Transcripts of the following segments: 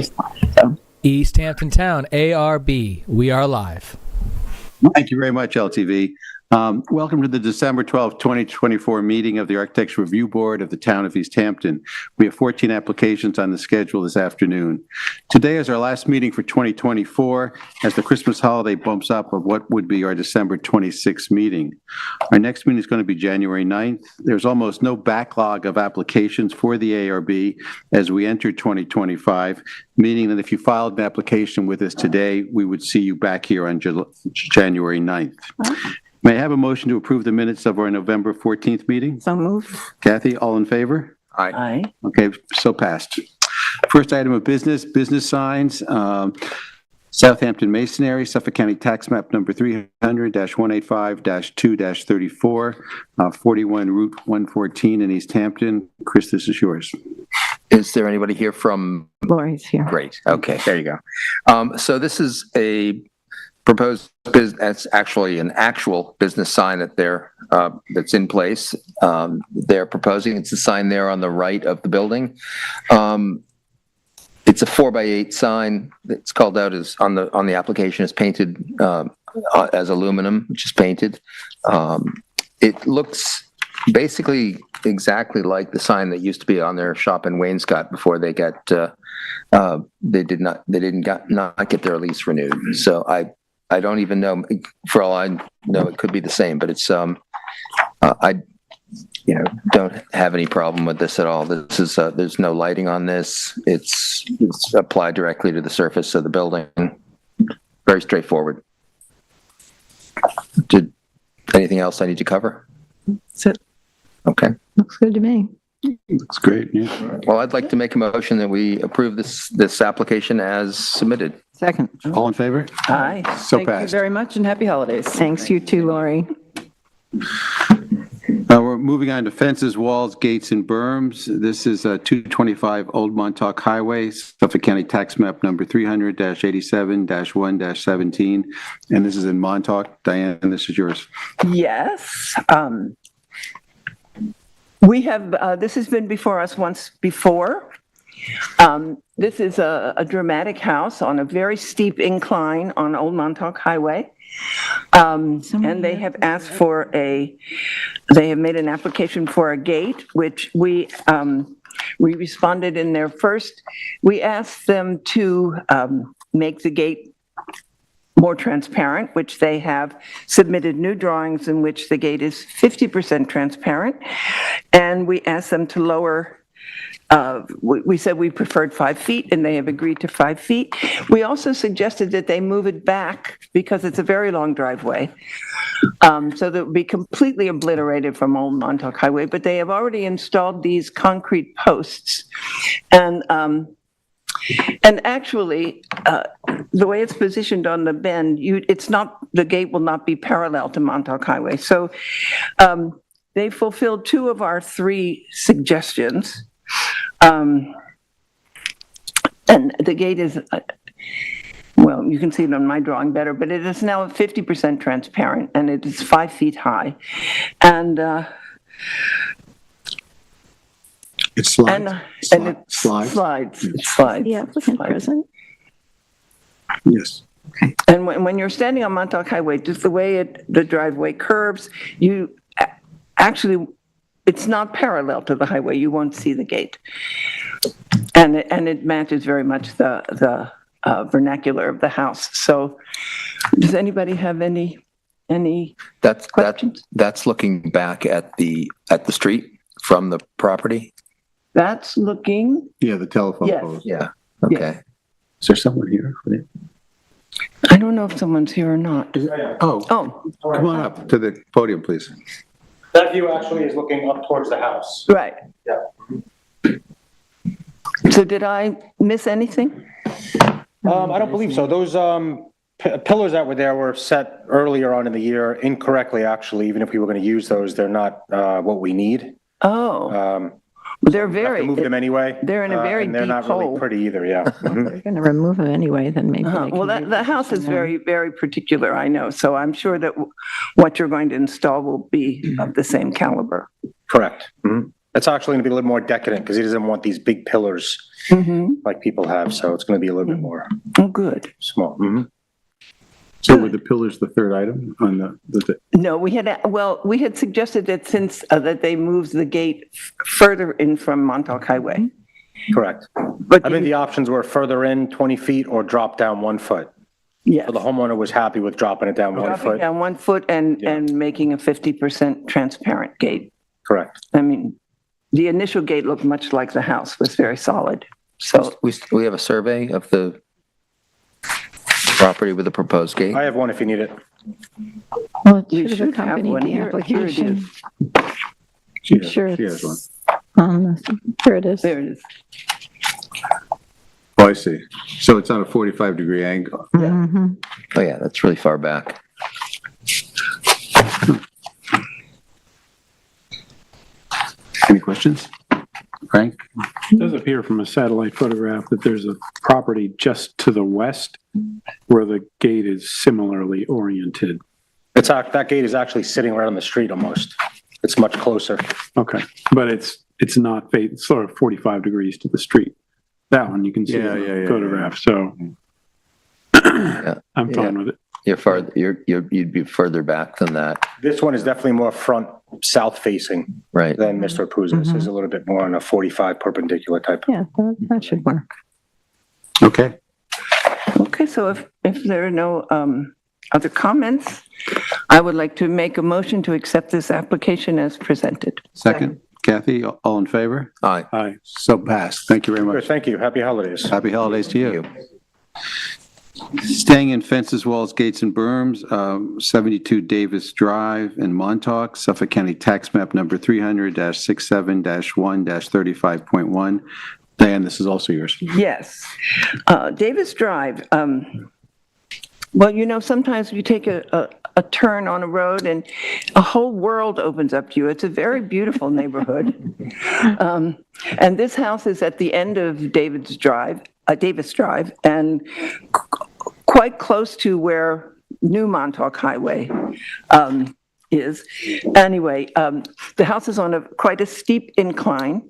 So. East Hampton Town, ARB. We are live. Thank you very much, LTV. Welcome to the December 12th, 2024 meeting of the Architecture Review Board of the Town of East Hampton. We have 14 applications on the schedule this afternoon. Today is our last meeting for 2024 as the Christmas holiday bumps up of what would be our December 26th meeting. Our next meeting is going to be January 9th. There's almost no backlog of applications for the ARB as we enter 2025, meaning that if you filed an application with us today, we would see you back here on January 9th. May I have a motion to approve the minutes of our November 14th meeting? So moved. Kathy, all in favor? Aye. Okay, so passed. First item of business signs. Southampton Masonry, Suffolk County Tax Map number 300-185-2-34, 41 Route 114 in East Hampton. Chris, this is yours. Is there anybody here from? Lori's here. Great. Okay, there you go. So this is a proposed business. That's actually an actual business sign that that's in place. They're proposing it's a sign there on the right of the building. It's a 4x8 sign. It's called out as on the application is painted as aluminum, which is painted. It looks basically exactly like the sign that used to be on their shop in Wainscott before they got they did not get their lease renewed. So I don't even know. For all I know, it could be the same, but it's I don't have any problem with this at all. This is there's no lighting on this. It's applied directly to the surface of the building. Very straightforward. Anything else I need to cover? That's it. Okay. Looks good to me. Looks great. Yeah. Well, I'd like to make a motion that we approve this application as submitted. Second. All in favor? Aye. So Thank you passed. very much and happy holidays. Thanks, you too, Lori. We're moving on to fences, walls, gates, and berms. This is 225 Old Montauk Highway, Suffolk County Tax Map number 300-87-1-17. And this is in Montauk. Diane, this is yours. Yes. We have, this has been before us once before. This is a dramatic house on a very steep incline on Old Montauk Highway. And they have asked for they have made an application for a gate, which we responded in their first. We asked them to make the gate more transparent, which they have submitted new drawings in which the gate is 50% transparent. And we asked them to lower, we said we preferred 5 feet, and they have agreed to 5 feet. We also suggested that they move it back because it's a very long driveway, so that it would be completely obliterated from Old Montauk Highway. But they have already installed these concrete posts. And actually, the way it's positioned on the bend, the gate will not be parallel to Montauk Highway. So they fulfilled 2 of our 3 suggestions. And the gate is, well, you can see it on my drawing better, but it is now 50% transparent, and it is 5 feet high. And It slides. and it slides. It slides. The applicant present? Yes. And when you're standing on Montauk Highway, just the way the driveway curves, you actually, it's not parallel to the highway. You won't see the gate. And it matches very much the vernacular of the house. So does anybody have any questions? That's looking back at the street from the property. That's looking, Yeah, the telephone Yes. post. Yeah. Okay. Yes. Is there someone here? I don't know if someone's here or not. Oh, Oh, come on up to the podium, please. That view actually is looking up towards the house. right. Yeah. So did I miss anything? I don't believe so. Those pillars that were there were set earlier on in the year incorrectly, actually. Even if we were going to use those, they're not what we need. Oh, they're We have to very, move them anyway. they're in a very and they're deep not hole. really pretty either, yeah. They're going to remove it anyway, then maybe they can. well, leave the it house is in there. very, very particular, I know. So I'm sure that what you're going to install will be of the same caliber. Correct. Mhm. It's actually going to be a little more decadent because he doesn't want these big pillars like people have. So it's going to be a little bit more Oh, good. small. So were the pillars the third item on the No, we had suggested that since that they moved the gate further in from Montauk Highway. Correct. But I think the options were further in 20 feet or drop down 1 foot. yes, So the homeowner was happy with dropping it down 1 dropping foot. down 1 foot and making a 50% transparent gate. Correct. I mean, the initial gate looked much like the house, was very solid. So, We have a survey of the property with the proposed gate. I have one if you need it. Well, it we should have should have accompanied one the here. Here it application. is. I'm sure She has one. it's here it is. There it is. Oh, I see. So it's on a 45-degree angle. Mhm. Oh, yeah, that's really far back. Any questions? Frank? It does appear from a satellite photograph that there's a property just to the west where the gate is similarly oriented. That gate is actually sitting right on the street almost. It's much closer. Okay, but it's not, it's sort of 45 degrees to the street. That one you can see in Yeah, the yeah, photograph, so I'm fine with it. You'd be further back than that, This one is definitely more front south facing right? than Mr. Puz's. Is a little bit more on a 45 perpendicular type. Yeah, that should work. Okay. Okay, so if there are no other comments, I would like to make a motion to accept this application as presented. Second, Kathy, all in favor? Aye. Aye. So passed. Thank you very Good, much. thank you. Happy holidays. Happy holidays to you. Staying in fences, walls, gates, and berms, 72 Davis Drive in Montauk, Suffolk County Tax Map number 300-67-1-35.1. Diane, this is also yours. Yes. Davis Drive, well, you know, sometimes you take a turn on a road and a whole world opens up to you. It's a very beautiful neighborhood. And this house is at the end of Davis Drive, and quite close to where New Montauk Highway is. Anyway, the house is on quite a steep incline.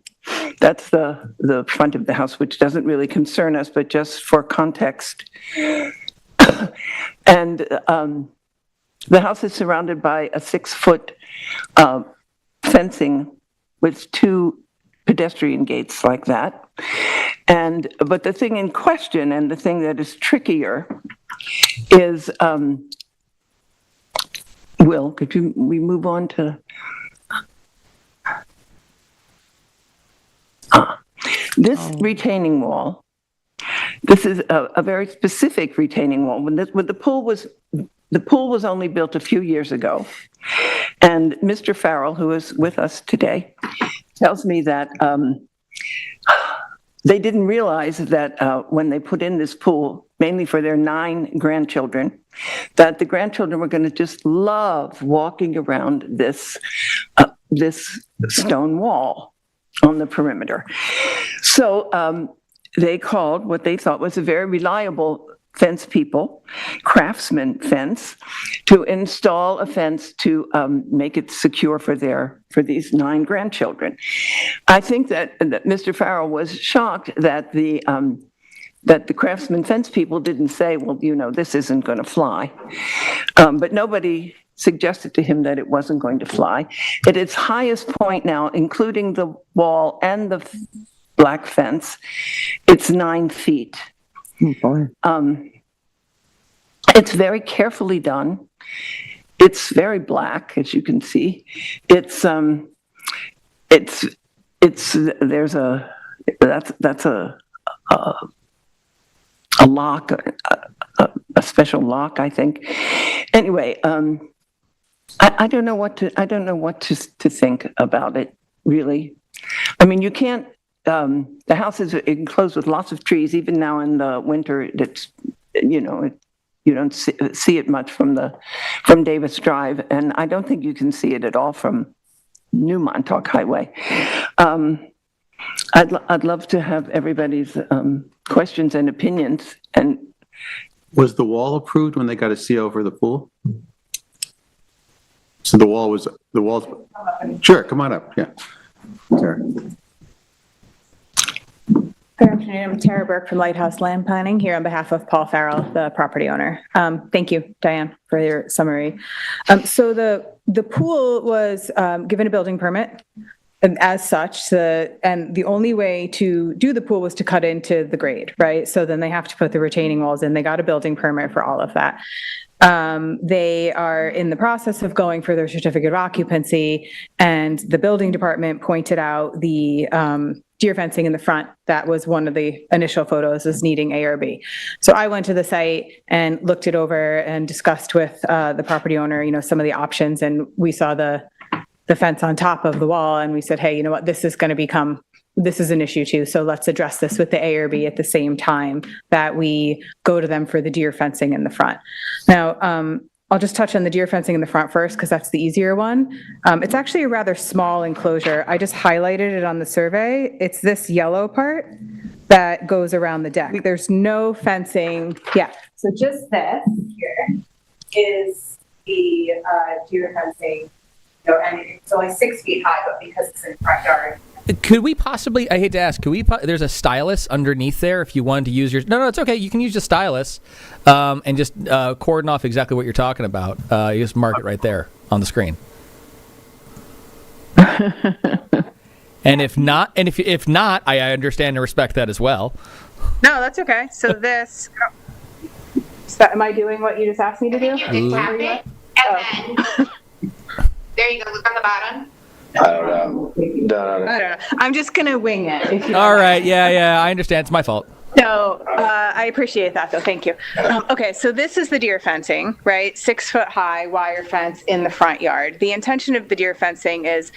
That's the front of the house, which doesn't really concern us, but just for context. And the house is surrounded by a 6-foot fencing with 2 pedestrian gates like that. But the thing in question, and the thing that is trickier, is, Will, we move on to? This retaining wall, this is a very specific retaining wall. When the pool was only built a few years ago, and Mr. Farrell, who is with us today, tells me that they didn't realize that when they put in this pool, mainly for their 9 grandchildren, that the grandchildren were going to just love walking around this stone wall on the perimeter. So they called what they thought was a very reliable fence people, Craftsman Fence, to install a fence to make it secure for these 9 grandchildren. I think that Mr. Farrell was shocked that the Craftsman Fence people didn't say, well, you know, this isn't going to fly. But nobody suggested to him that it wasn't going to fly. At its highest point now, including the wall and the black fence, it's 9 feet. Oh, boy. It's very carefully done. It's very black, as you can see. That's a lock, a special lock, I think. Anyway, I don't know what to think about it, really. I mean, you can't. The house is enclosed with lots of trees. Even now in the winter, it's, you know, you don't see it much from Davis Drive, and I don't think you can see it at all from New Montauk Highway. I'd love to have everybody's questions and opinions. And Was the wall approved when they got a CO for the pool? So the wall, sure, come on up, yeah. Sarah. Good afternoon. I'm Tara Burke from Lighthouse Land Planning here on behalf of Paul Farrell, the property owner. Thank you, Diane, for your summary. So the pool was given a building permit, and as such, and the only way to do the pool was to cut into the grade, right? So then they have to put the retaining walls in. They got a building permit for all of that. They are in the process of going for their certificate of occupancy, and the building department pointed out the deer fencing in the front. That was one of the initial photos, was needing ARB. So I went to the site and looked it over and discussed with the property owner, some of the options, and we saw the fence on top of the wall, and we said, hey, you know what, this is an issue too, so let's address this with the ARB at the same time that we go to them for the deer fencing in the front. Now, I'll just touch on the deer fencing in the front first, because that's the easier one. It's actually a rather small enclosure. I just highlighted it on the survey. It's this yellow part that goes around the deck. There's no fencing. Yeah, so just this here is the deer fencing, and it's only 6 feet high, but because it's in the front yard. Could we possibly, I hate to ask, there's a stylus underneath there if you wanted to use no, it's okay. You can use the stylus and just cordon off exactly what you're talking about. You just mark it right there on the screen. And if not, I understand and respect that as well. No, that's okay. So this, am I doing what you just asked me to do? You tap it, and then there you go. Look on the bottom. I don't know. I don't know. I'm just going to wing it. If you All right. Yeah. I understand. It's my fault. So I appreciate that, though. Thank you. Okay, so this is the deer fencing, right? 6 foot high wire fence in the front yard. The intention of the deer fencing is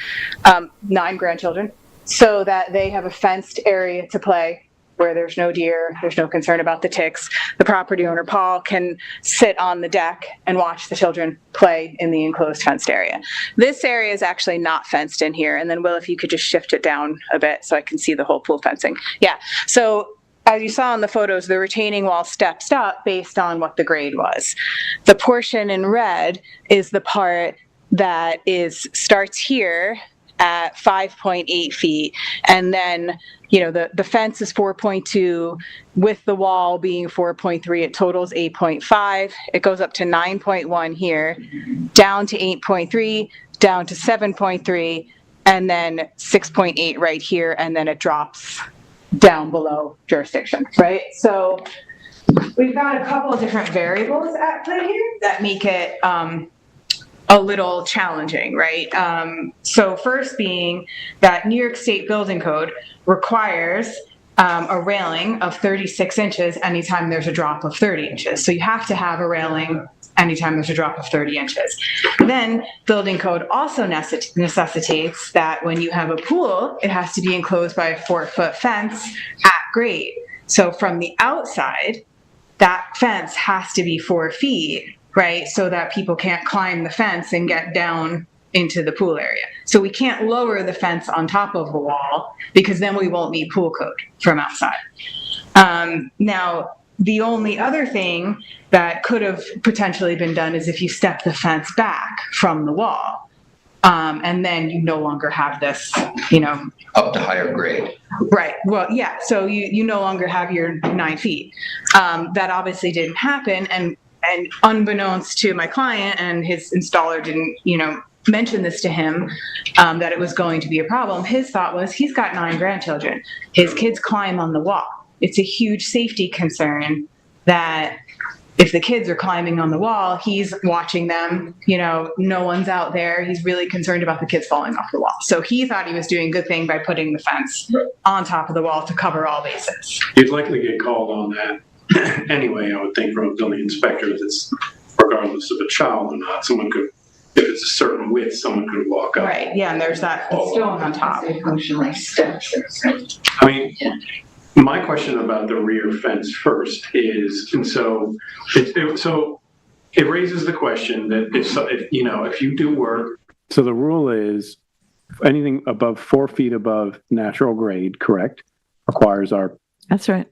9 grandchildren, so that they have a fenced area to play where there's no deer, there's no concern about the ticks. The property owner, Paul, can sit on the deck and watch the children play in the enclosed fenced area. This area is actually not fenced in here. And then, Will, if you could just shift it down a bit so I can see the whole pool fencing. Yeah, so as you saw in the photos, the retaining wall steps up based on what the grade was. The portion in red is the part that starts here at 5.8 feet, and then the fence is 4.2, with the wall being 4.3, it totals 8.5. It goes up to 9.1 here, down to 8.3, down to 7.3, and then 6.8 right here, and then it drops down below jurisdiction, right? So we've got a couple of different variables at play here that make it a little challenging, right? So first being that New York State Building Code requires a railing of 36 inches anytime there's a drop of 30 inches. So you have to have a railing anytime there's a drop of 30 inches. Then building code also necessitates that when you have a pool, it has to be enclosed by a 4-foot fence at grade. So from the outside, that fence has to be 4 feet, right? So that people can't climb the fence and get down into the pool area. So we can't lower the fence on top of the wall, because then we won't meet pool code from outside. Now, the only other thing that could have potentially been done is if you step the fence back from the wall, and then you no longer have this, Up to higher grade. Right. Well, yeah. So you no longer have your 9 feet. That obviously didn't happen, and unbeknownst to my client, and his installer didn't, mention this to him, that it was going to be a problem. His thought was, he's got 9 grandchildren. His kids climb on the wall. It's a huge safety concern that if the kids are climbing on the wall, he's watching them, no one's out there. He's really concerned about the kids falling off the wall. So he thought he was doing a good thing by putting the fence on top of the wall to cover all bases. You'd likely get called on that anyway, I would think, from a building inspector, that's regardless of a child or not. Someone could, if it's a certain width, someone could walk up. Right, yeah, and there's that stone on top. Functionally steps. I mean, my question about the rear fence first is, and so it raises the question that if you do work. So the rule is anything above 4 feet above natural grade, correct, requires our That's right.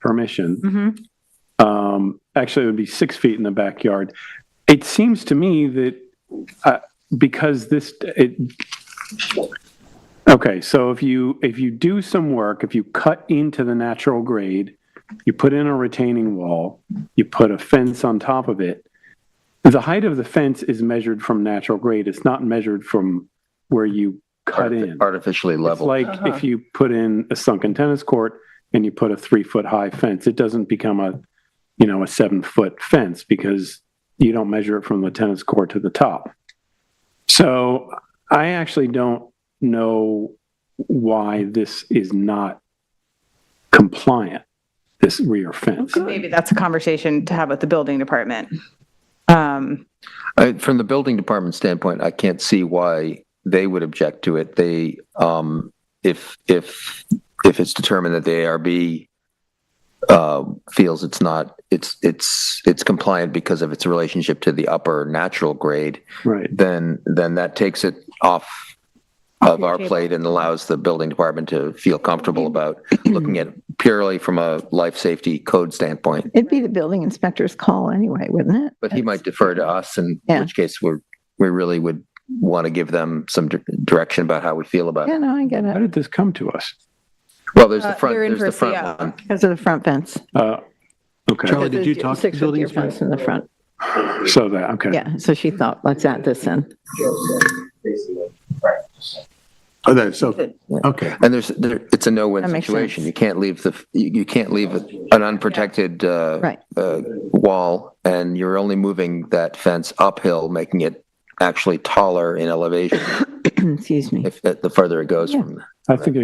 permission. Mm-hmm. Actually, it would be 6 feet in the backyard. It seems to me that because Okay, so if you do some work, if you cut into the natural grade, you put in a retaining wall, you put a fence on top of it, the height of the fence is measured from natural grade. It's not measured from where you cut in. Artificially It's level. like if you put in a sunken tennis court and you put a 3-foot high fence, it doesn't become a 7-foot fence because you don't measure it from the tennis court to the top. So I actually don't know why this is not compliant, this rear fence. Maybe that's a conversation to have with the building department. From the building department standpoint, I can't see why they would object to it. They, if it's determined that the ARB feels it's compliant because of its relationship to the upper natural grade, Right. then that takes it off of our plate and allows the building department to feel comfortable about looking at purely from a life safety code standpoint. It'd be the building inspector's call anyway, wouldn't it? But he might defer to us, in Yeah. which case we really would want to give them some direction about how we feel about Yeah, it. no, I get How it. did this come to us? Well, there's the front, You're in there's for the a front CO. one. Because of the front fence. Okay. Charlie, did you talk to the 6-foot building deer fence in the front. So that, okay. Yeah, so she thought, let's add this in. Oh, that's so, okay. And it's a no-win That makes situation. sense. You can't leave you can't leave an unprotected Right. wall, and you're only moving that fence uphill, making it actually taller in elevation Excuse me. if the further it goes Yeah. from. I think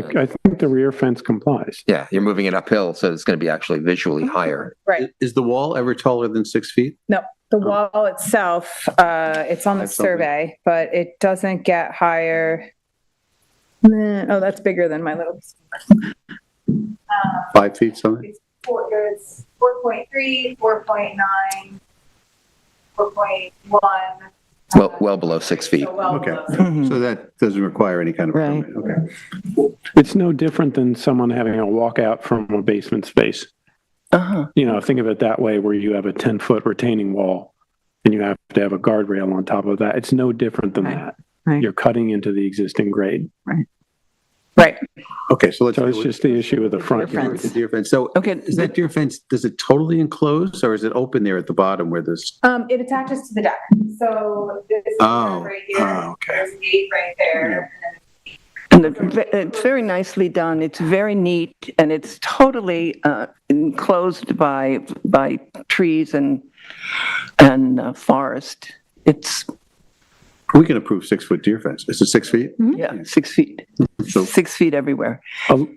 the rear fence complies. Yeah, you're moving it uphill, so it's going to be actually visually higher. Right. Is the wall ever taller than 6 feet? No, the wall itself, it's on the That's something. survey, but it doesn't get higher. Oh, that's bigger than my little. 5 feet, something? It's 4.3, 4.9, 4.1. Well below 6 feet. So well Okay. below. So that doesn't require any kind of Right. permit, okay. It's no different than someone having a walkout from a basement space. Uh-huh. Think of it that way, where you have a 10-foot retaining wall and you have to have a guardrail on top of that. It's no different than Right. that. Right. You're cutting into the existing grade. Right. Okay, so let's. So it's just the issue with the front Deer yard. fence. The deer fence. So Okay. is that deer fence, does it totally enclose or is it open there at the bottom where this? It attaches to the deck. So this is Oh, right here. okay. There's a gate right there. And it's very nicely done. It's very neat, and it's totally enclosed by trees and forest. It's We can approve 6-foot deer fence. Is it 6 feet? yeah, 6 feet, So 6 feet everywhere. I was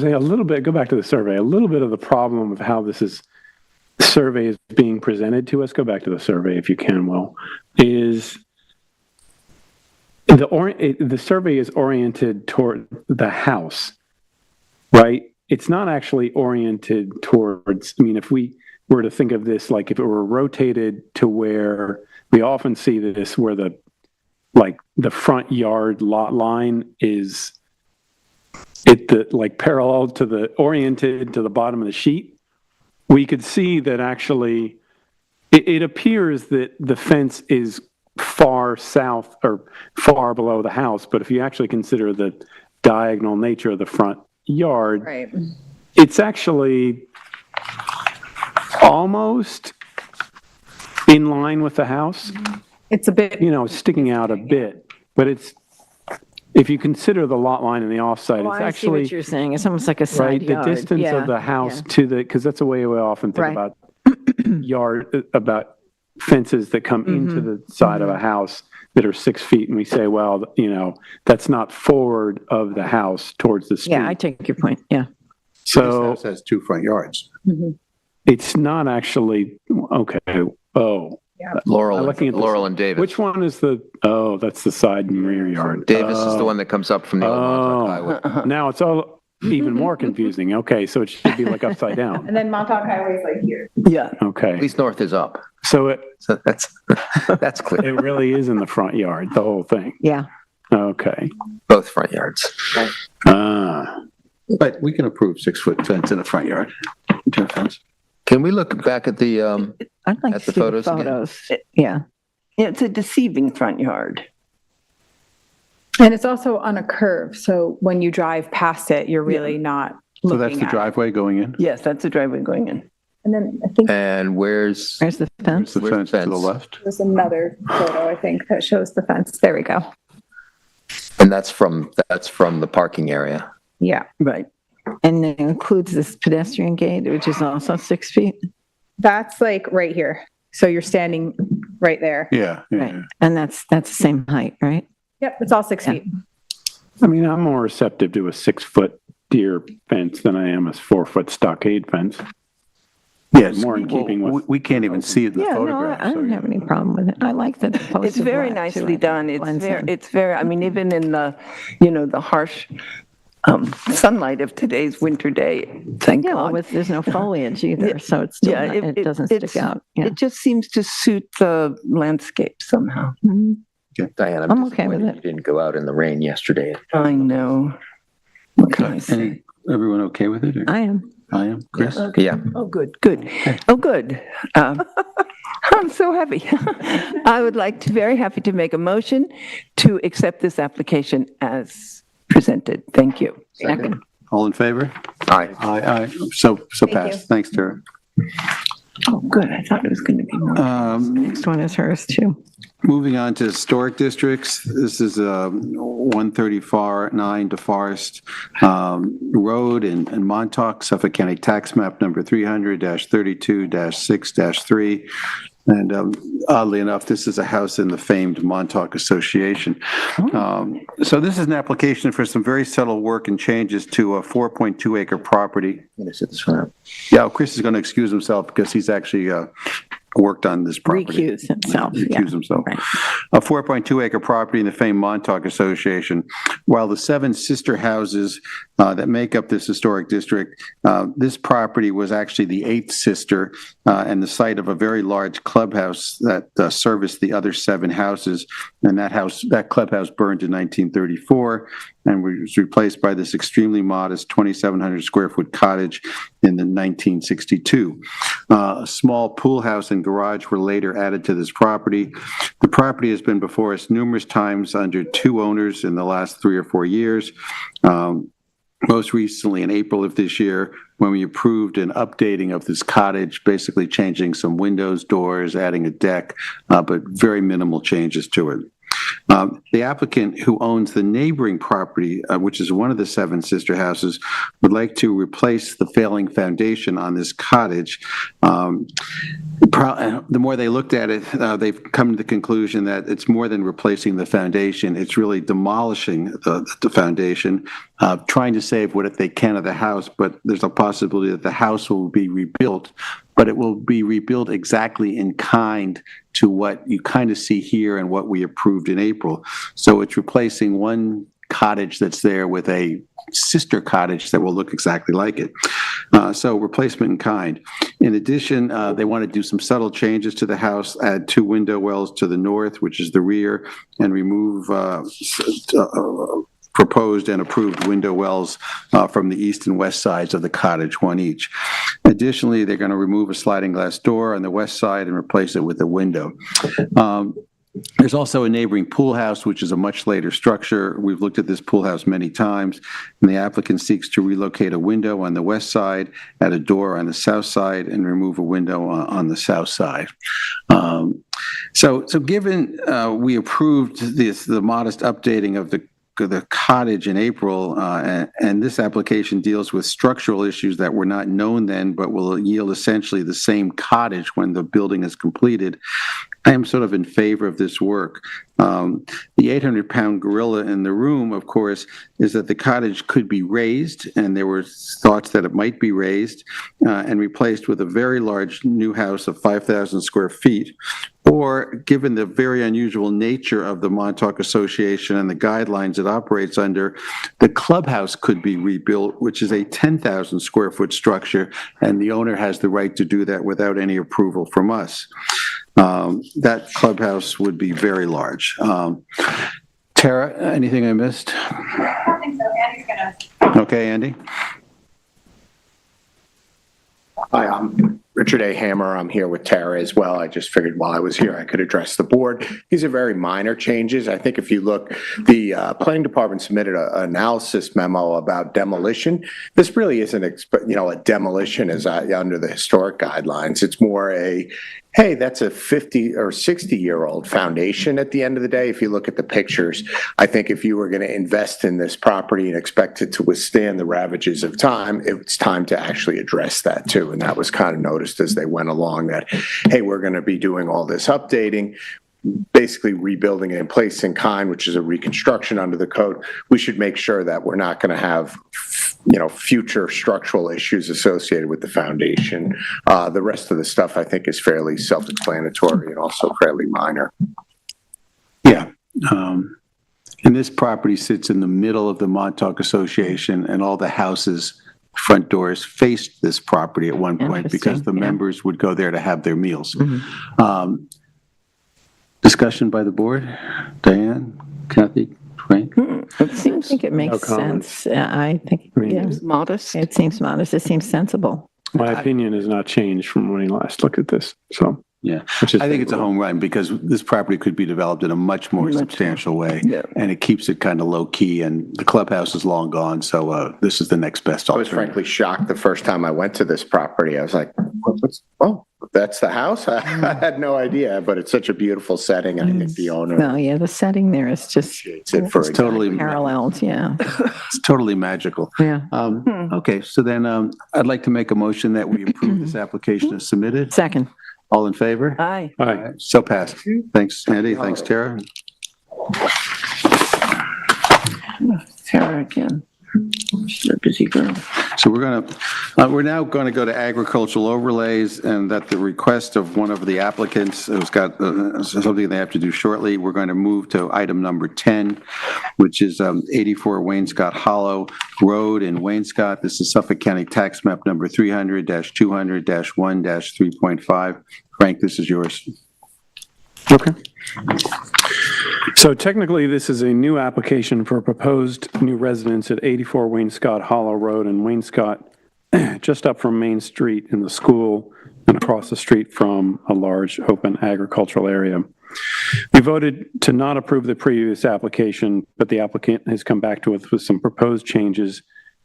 going to say go back to the survey, a little bit of the problem of how survey is being presented to us, go back to the survey if you can, Will, is the survey is oriented toward the house, right? It's not actually oriented towards, if we were to think of this, like if it were rotated to where we often see this, where the front yard lot line is parallel to oriented to the bottom of the sheet, we could see that actually it appears that the fence is far south or far below the house. But if you actually consider the diagonal nature of the front yard, Right. it's actually almost in line with the house. It's a bit. It's sticking out a bit, but if you consider the lot line and the offside, Oh, it's I see what actually you're saying. It's almost like a right. side The yard. distance Yeah, of the house yeah. because that's the way we often think Right. about fences that come into the side of a house that are 6 feet, and we say, well, that's not forward of the house towards the street. Yeah, I take your point. Yeah. this So house has 2 front yards. it's not actually okay. Oh, Laurel, I'm looking at this. Laurel and Davis. which one is that's the side and rear yard. Davis is the one that comes up from the old Montauk Highway. Now it's all even more confusing. Okay, so it should be like upside down. And then Montauk Highway is like here. Yeah. At Okay, least north is up. so So that's clear. it really is in the front yard, the whole thing. Yeah. Okay. Both front yards. But we can approve 6-foot fence in the front yard. Deer fence. Can we look back at the, I'd like At to the see photos again? photos. Yeah. Yeah, it's a deceiving front yard. And it's also on a curve, so when you drive past it, you're really not So looking that's the at it. driveway going in? Yes, that's the driveway going in. And then I think And Where's the fence? The Where's the fence to the fence? left? there's another photo, I think, that shows the fence. There we go. and that's from the parking area. Yeah, Right. And it includes this pedestrian gate, which is also 6 feet? that's like right here. So you're standing right there. Yeah, yeah, Right. yeah. And that's the same height, right? Yep, it's all 6 Yeah. feet. I mean, I'm more receptive to a 6-foot deer fence than I am a 4-foot stockade fence. Yes, More in keeping well, with- we can't even see it in the Yeah, no, photograph. I don't have any problem with it. I like the posted It's very black, too. nicely done. Blends in. It's very, I mean, even in the, the harsh sunlight of today's winter day, thank Yeah, well, God. there's no foliage either, so it's still, Yeah, it doesn't it's- stick out. Yeah. It just seems to suit the landscape somehow. Mhm. Diane, I'm okay with disappointed it. You didn't go out in the rain yesterday. I know. What can I say? Any, everyone okay with it? or- I am. I am, Chris? Yeah. Oh, good, good. Oh, good. I'm so happy. I would like to, very happy to make a motion to accept this application as presented. Thank you. Second. All in favor? Aye. Aye. So passed. Thanks, Tara. Oh, good. I thought it was going to be more. Next one is hers, too. Moving on to historic districts, this is 139 DeForest Road in Montauk, Suffolk County Tax Map number 300-32-6-3. And oddly enough, this is a house in the famed Montauk Association. So this is an application for some very subtle work and changes to a 4.2 acre property. I'm gonna sit this one out. Yeah, Chris is going to excuse himself because he's actually worked on this property. Recuse himself. Yeah. Recuse himself. Right. A 4.2 acre property in the famed Montauk Association. While the 7 sister houses that make up this historic district, this property was actually the 8th sister and the site of a very large clubhouse that serviced the other 7 houses. And that clubhouse burned in 1934 and was replaced by this extremely modest 2,700 square foot cottage in the 1962. A small pool house and garage were later added to this property. The property has been before us numerous times under 2 owners in the last 3 or 4 years. Most recently in April of this year, when we approved an updating of this cottage, basically changing some windows, doors, adding a deck, but very minimal changes to it. The applicant who owns the neighboring property, which is one of the 7 sister houses, would like to replace the failing foundation on this cottage. The more they looked at it, they've come to the conclusion that it's more than replacing the foundation. It's really demolishing the foundation, trying to save what they can of the house, but there's a possibility that the house will be rebuilt, but it will be rebuilt exactly in kind to what you kind of see here and what we approved in April. So it's replacing one cottage that's there with a sister cottage that will look exactly like it. So replacement in kind. In addition, they want to do some subtle changes to the house, add 2 window wells to the north, which is the rear, and remove proposed and approved window wells from the east and west sides of the cottage, 1 each. Additionally, they're going to remove a sliding glass door on the west side and replace it with a window. There's also a neighboring pool house, which is a much later structure. We've looked at this pool house many times, and the applicant seeks to relocate a window on the west side, add a door on the south side, and remove a window on the south side. So given we approved the modest updating of the cottage in April, and this application deals with structural issues that were not known then, but will yield essentially the same cottage when the building is completed, I am sort of in favor of this work. The 800-pound gorilla in the room, of course, is that the cottage could be raised, and there were thoughts that it might be raised and replaced with a very large new house of 5,000 square feet. Or, given the very unusual nature of the Montauk Association and the guidelines it operates under, the clubhouse could be rebuilt, which is a 10,000 square foot structure, and the owner has the right to do that without any approval from us. That clubhouse would be very large. Tara, anything I missed? I don't think so. Andy's gonna. Okay, Andy? Hi, Richard A. Hammer. I'm here with Tara as well. I just figured while I was here, I could address the board. These are very minor changes. I think if you look, the planning department submitted an analysis memo about demolition. This really isn't, a demolition as under the historic guidelines. It's more hey, that's a 50 or 60-year-old foundation at the end of the day. If you look at the pictures, I think if you were going to invest in this property and expect it to withstand the ravages of time, it's time to actually address that too. And that was kind of noticed as they went along that, hey, we're going to be doing all this updating, basically rebuilding it in place in kind, which is a reconstruction under the code. We should make sure that we're not going to have future structural issues associated with the foundation. The rest of the stuff I think is fairly self-explanatory and also fairly minor. Yeah. And this property sits in the middle of the Montauk Association, and all the houses, front doors faced this property at one point because the members would go there to have their meals. Discussion by the board? Diane, Kathy, Frank? I think it makes sense. I think It's modest. it seems modest. It seems sensible. My opinion has not changed from when we last looked at this, so. Yeah, I think it's a home run because this property could be developed in a much more substantial way, and it keeps it kind of low key. And the clubhouse is long gone, so this is the next best I was alternative. frankly shocked the first time I went to this property. I was like, that's the house? I had no idea, but it's such a beautiful setting. And I think the owner No, yeah, the setting there is just appreciates it for It's totally paralleled. Yeah. it's totally magical. Yeah. Okay, so then I'd like to make a motion that we approve this application as submitted. Second. All in favor? Aye. All right. So passed. Thanks, Andy. Thanks, Tara. Tara again. She's a busy girl. So we're now going to go to agricultural overlays, and at the request of one of the applicants who's got something they have to do shortly, we're going to move to item number 10, which is 84 Wainscott Hollow Road in Wainscott. This is Suffolk County Tax Map number 300-200-1-3.5. Frank, this is yours. Okay. So technically, this is a new application for proposed new residence at 84 Wainscott Hollow Road in Wainscott, just up from Main Street in the school and across the street from a large open agricultural area. We voted to not approve the previous application, but the applicant has come back to us with some proposed changes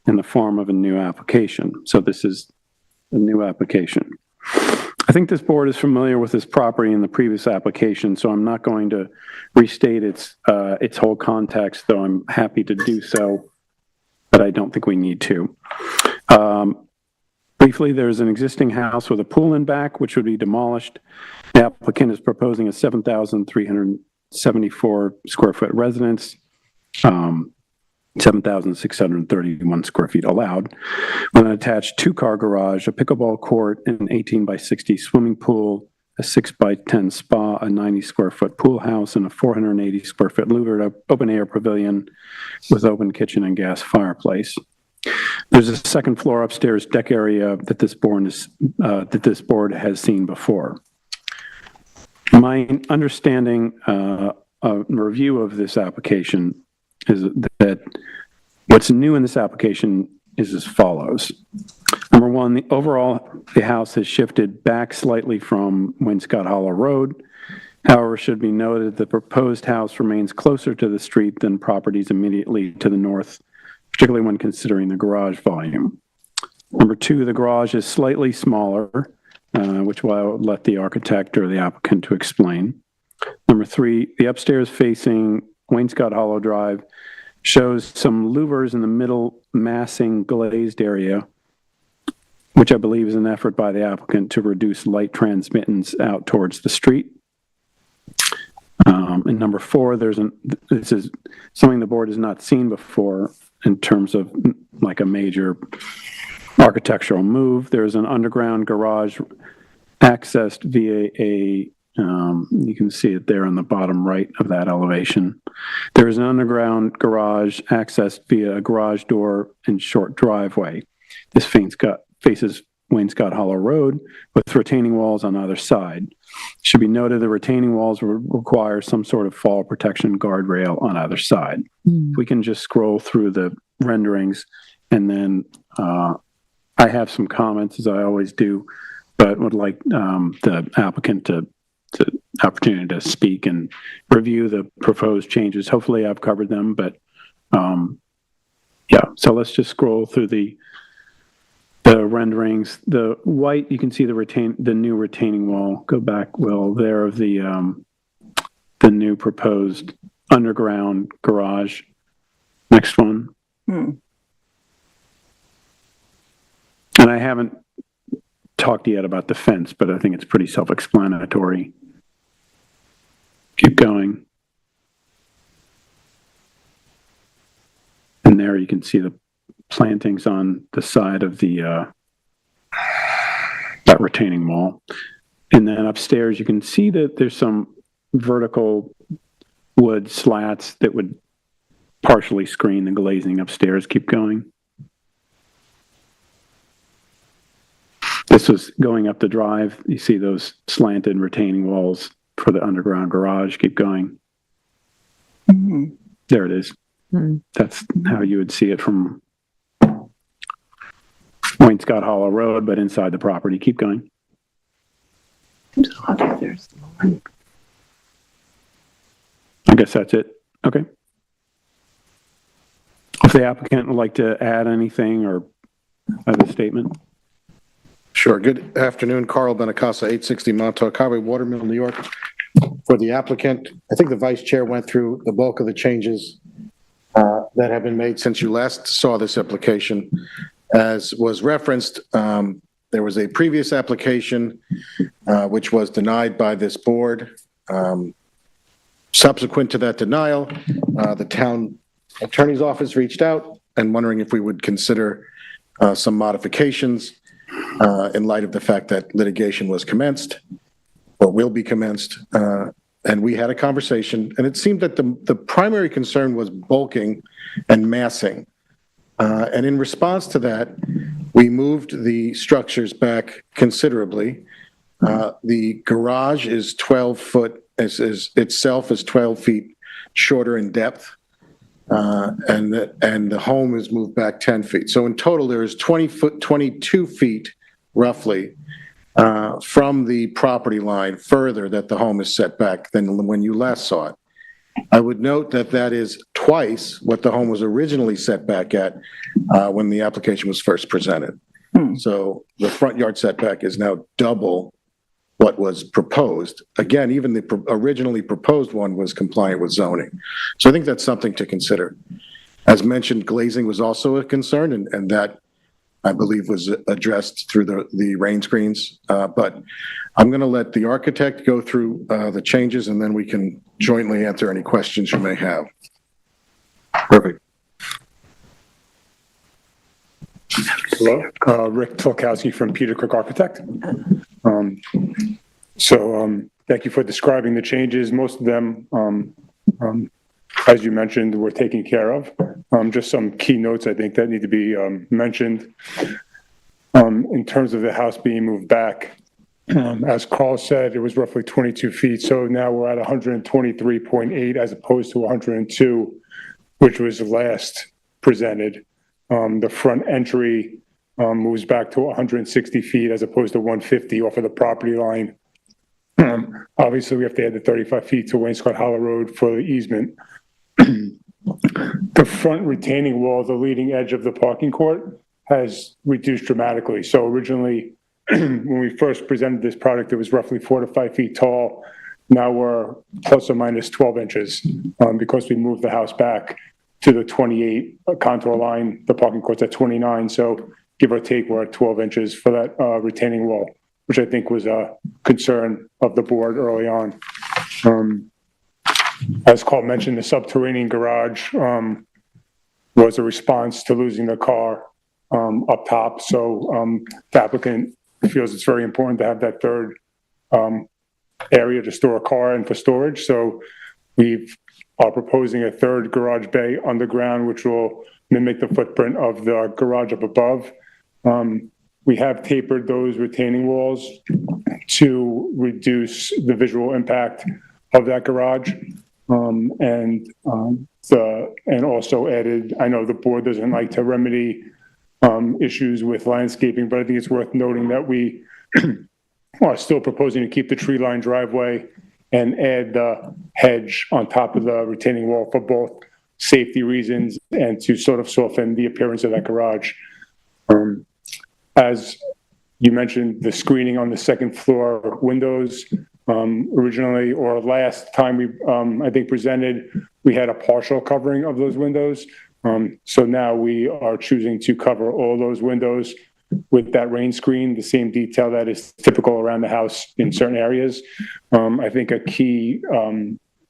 in the form of a new application. So this is a new application. I think this board is familiar with this property in the previous application, so I'm not going to restate its whole context, though I'm happy to do so, but I don't think we need to. Briefly, there's an existing house with a pool in back, which would be demolished. The applicant is proposing a 7,374 square foot residence. 7,631 square feet allowed, with an attached two-car garage, a pickleball court, an 18 by 60 swimming pool, a 6 by 10 spa, a 90 square foot pool house, and a 480 square foot louvered open-air pavilion with open kitchen and gas fireplace. There's a second floor upstairs deck area that this board has seen before. My understanding review of this application is that what's new in this application is as follows. Number one, the house has shifted back slightly from Wainscott Hollow Road. However, it should be noted the proposed house remains closer to the street than properties immediately to the north, particularly when considering the garage volume. Number two, the garage is slightly smaller, which I'll let the architect or the applicant to explain. Number three, the upstairs facing Wainscott Hollow Drive shows some louvers in the middle massing glazed area, which I believe is an effort by the applicant to reduce light transmittance out towards the street. And number four, this is something the board has not seen before in terms of like a major architectural move. There's an underground garage accessed via you can see it there on the bottom right of that elevation. There is an underground garage accessed via a garage door and short driveway. This faces Wainscott Hollow Road with retaining walls on either side. It should be noted the retaining walls will require some sort of fall protection guardrail on either side. If we can just scroll through the renderings, and then I have some comments, as I always do, but would like the applicant to opportunity to speak and review the proposed changes. Hopefully I've covered them, but yeah, so let's just scroll through the renderings. The white, you can see the new retaining wall. Go back, Will, there of the new proposed underground garage. Next one. And I haven't talked yet about the fence, but I think it's pretty self-explanatory. Keep going. And there you can see the plantings on the side of the that retaining wall. And then upstairs you can see that there's some vertical wood slats that would partially screen the glazing upstairs. Keep going. This was going up the drive. You see those slanted retaining walls for the underground garage. Keep going. There it is. That's how you would see it from Wainscott Hollow Road, but inside the property. Keep going. There's I guess that's it. Okay. If the applicant would like to add anything or have a statement. Sure. Good afternoon. Carl Benacasa, 860 Montauk Highway, Watermill, New York. For the applicant, I think the vice chair went through the bulk of the changes that have been made since you last saw this application. As was referenced, there was a previous application which was denied by this board. Subsequent to that denial, the town attorney's office reached out and wondering if we would consider some modifications in light of the fact that litigation was commenced or will be commenced. And we had a conversation, and it seemed that the primary concern was bulking and massing. And in response to that, we moved the structures back considerably. The garage is 12 foot, itself is 12 feet shorter in depth. And the home is moved back 10 feet. So in total, there is 22 feet roughly from the property line further that the home is set back than when you last saw it. I would note that that is twice what the home was originally set back at when the application was first presented. So the front yard setback is now double what was proposed. Again, even the originally proposed one was compliant with zoning. So I think that's something to consider. As mentioned, glazing was also a concern, and that I believe was addressed through the rain screens. But I'm going to let the architect go through the changes, and then we can jointly answer any questions you may have. Perfect. Hello, Rick Tolkowski from Peter Cook Architect. Thank you for describing the changes. Most of them, as you mentioned, were taken care of. Just some key notes I think that need to be mentioned. In terms of the house being moved back, as Carl said, it was roughly 22 feet. So now we're at 123.8 as opposed to 102, which was last presented. The front entry moves back to 160 feet as opposed to 150 off of the property line. Obviously, we have to add the 35 feet to Wainscott Hollow Road for the easement. The front retaining wall, the leading edge of the parking court, has reduced dramatically. So originally, when we first presented this product, it was roughly 4 to 5 feet tall. Now we're plus or minus 12 inches because we moved the house back to the 28 contour line. The parking court's at 29, so give or take, we're at 12 inches for that retaining wall, which I think was a concern of the board early on. As Carl mentioned, the subterranean garage was a response to losing the car up top. So the applicant feels it's very important to have that third area to store a car and for storage. So we are proposing a third garage bay underground, which will mimic the footprint of the garage up above. We have tapered those retaining walls to reduce the visual impact of that garage. And also added, I know the board doesn't like to remedy issues with landscaping, but I think it's worth noting that we are still proposing to keep the tree line driveway and add the hedge on top of the retaining wall for both safety reasons and to sort of soften the appearance of that garage. As you mentioned, the screening on the second floor windows, originally, or last time we, I think, presented, we had a partial covering of those windows. So now we are choosing to cover all those windows with that rain screen, the same detail that is typical around the house in certain areas. I think a key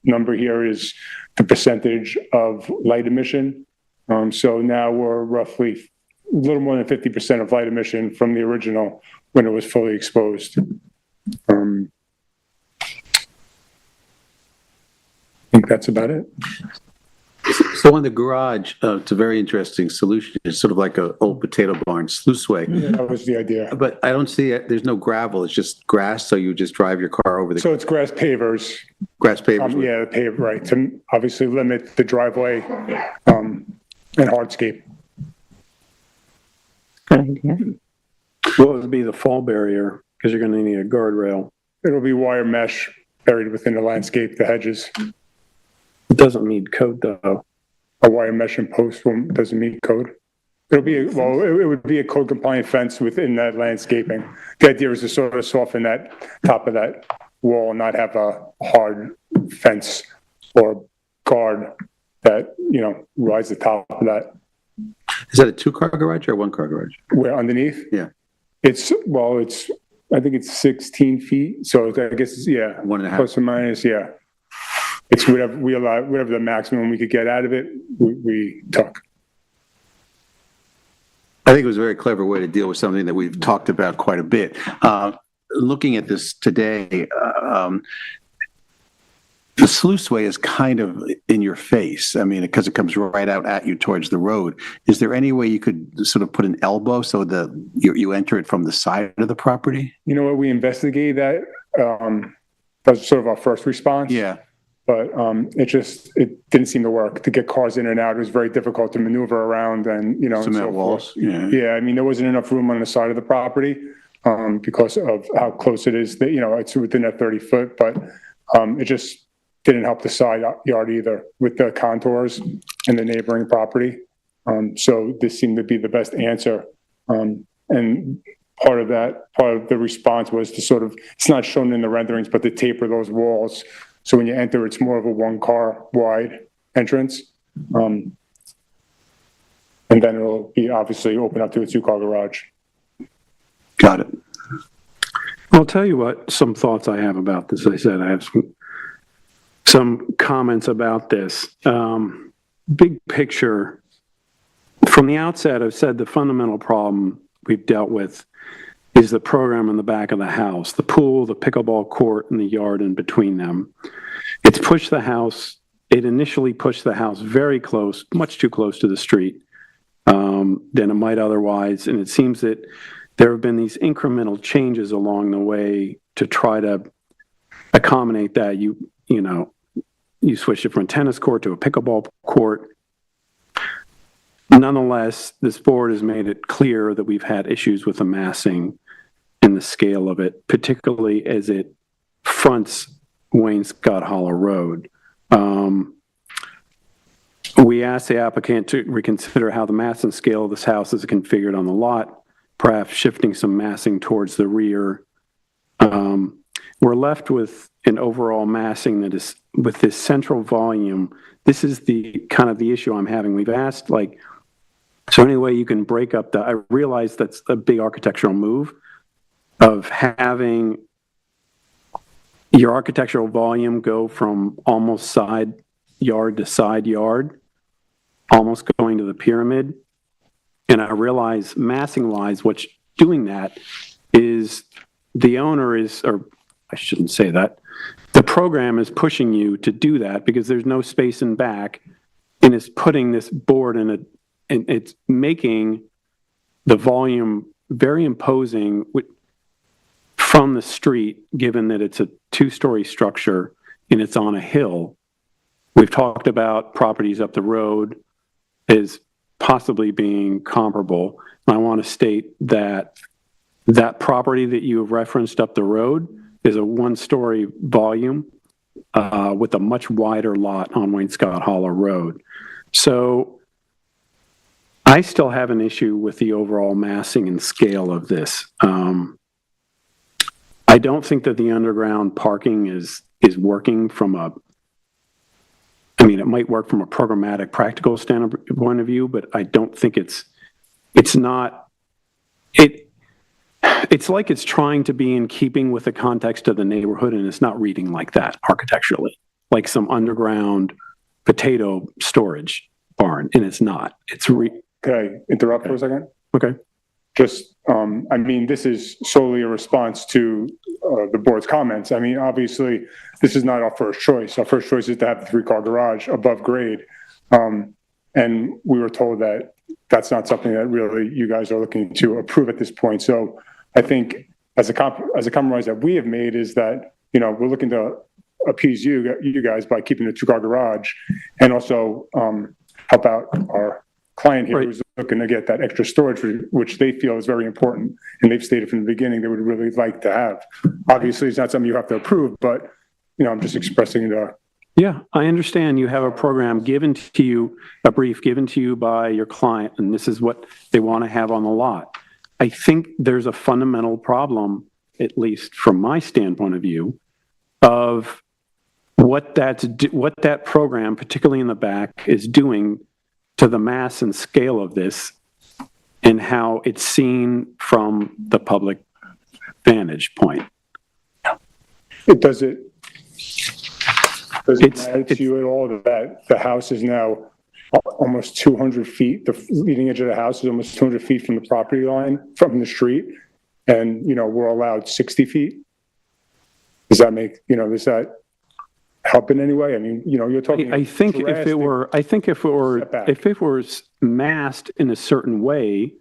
number here is the percentage of light emission. So now we're roughly a little more than 50% of light emission from the original when it was fully exposed. I think that's about it. So on the garage, it's a very interesting solution. It's sort of like an old potato barn sluiceway. Yeah, that was the idea. But I don't see it. There's no gravel. It's just grass. So you just drive your car over the So it's grass pavers. grass pavers. Yeah, pave, right, to obviously limit the driveway and hardscape. Good idea. What would be the fall barrier? Because you're going to need a guardrail. It'll be wire mesh buried within the landscape, the hedges. It doesn't meet code though. A wire mesh and post doesn't meet code. It'll be, well, it would be a code compliant fence within that landscaping. The idea is to sort of soften that top of that wall and not have a hard fence or guard that, you know, rides the top of that. Is that a 2-car garage or a 1-car garage? Where underneath? Yeah. It's, well, it's, I think it's 16 feet. So I guess, yeah. 1.5. Plus or minus, yeah. It's whatever we allow, whatever the maximum we could get out of it, we took. I think it was a very clever way to deal with something that we've talked about quite a bit. Looking at this today, the sluiceway is kind of in your face. I mean, because it comes right out at you towards the road. Is there any way you could sort of put an elbow so that you enter it from the side of the property? You know what? We investigated that. That was sort of our first response. Yeah. But it didn't seem to work. To get cars in and out, it was very difficult to maneuver around, and you know, Cement and so walls. Forth. Yeah, I mean, there wasn't enough room on the side of the property because of how close it is. That, you know, it's within that 30 foot, but it just didn't help the side yard either with the contours and the neighboring property. So this seemed to be the best answer. And part of the response was to sort of, it's not shown in the renderings, but to taper those walls. So when you enter, it's more of a 1-car wide entrance. And then it'll be obviously open up to a 2-car garage. Got it. I'll tell you what, some thoughts I have about this. I said I have some comments about this. Big picture, from the outset, I've said the fundamental problem we've dealt with is the program in the back of the house, the pool, the pickleball court, and the yard in between them. It's pushed the house, it initially pushed the house very close, much too close to the street than it might otherwise. And it seems that there have been these incremental changes along the way to try to accommodate that. You switched it from a tennis court to a pickleball court. Nonetheless, this board has made it clear that we've had issues with the massing and the scale of it, particularly as it fronts Wayne Scott Hollow Road. We asked the applicant to reconsider how the mass and scale of this house is configured on the lot, perhaps shifting some massing towards the rear. We're left with an overall massing that is, with this central volume, this is the kind of the issue I'm having. We've asked, like, so any way you can break up I realize that's a big architectural move of having your architectural volume go from almost side yard to side yard, almost going to the pyramid. And I realize massing wise, what's doing that is the owner is, or I shouldn't say that, the program is pushing you to do that because there's no space in back, and it's putting this board in and it's making the volume very imposing from the street, given that it's a 2-story structure and it's on a hill. We've talked about properties up the road as possibly being comparable. I want to state that That property that you referenced up the road is a one-story volume with a much wider lot on Wainscott Hollow Road. So I still have an issue with the overall massing and scale of this. I don't think that the underground parking is working from I mean, it might work from a programmatic, practical standpoint of view, but I don't think it's like it's trying to be in keeping with the context of the neighborhood, and it's not reading like that architecturally, like some underground potato storage barn, and it's not. Could I interrupt for a second? Okay. Just, I mean, this is solely a response to the board's comments. I mean, obviously, this is not our first choice. Our first choice is to have the 3-car garage above grade. And we were told that that's not something that really you guys are looking to approve at this point. So I think as a compromise that we have made is that, you know, we're looking to appease you guys by keeping the 2-car garage and also help out our client here who's looking to get that extra storage, which they feel is very important. And they've stated from the beginning they would really like to have. Obviously, it's not something you have to approve, but, you know, I'm just expressing the... Yeah, I understand you have a program given to you, a brief given to you by your client, and this is what they want to have on the lot. I think there's a fundamental problem, at least from my standpoint of view, of what that program, particularly in the back, is doing to the mass and scale of this and how it's seen from the public vantage point. Does it matter to you at all that the house is now almost 200 feet, the leading edge of the house is almost 200 feet from the property line, from the street, and, you know, we're allowed 60 feet? Does that help in any way? I mean, you know, you're talking... I think if it were massed in a certain way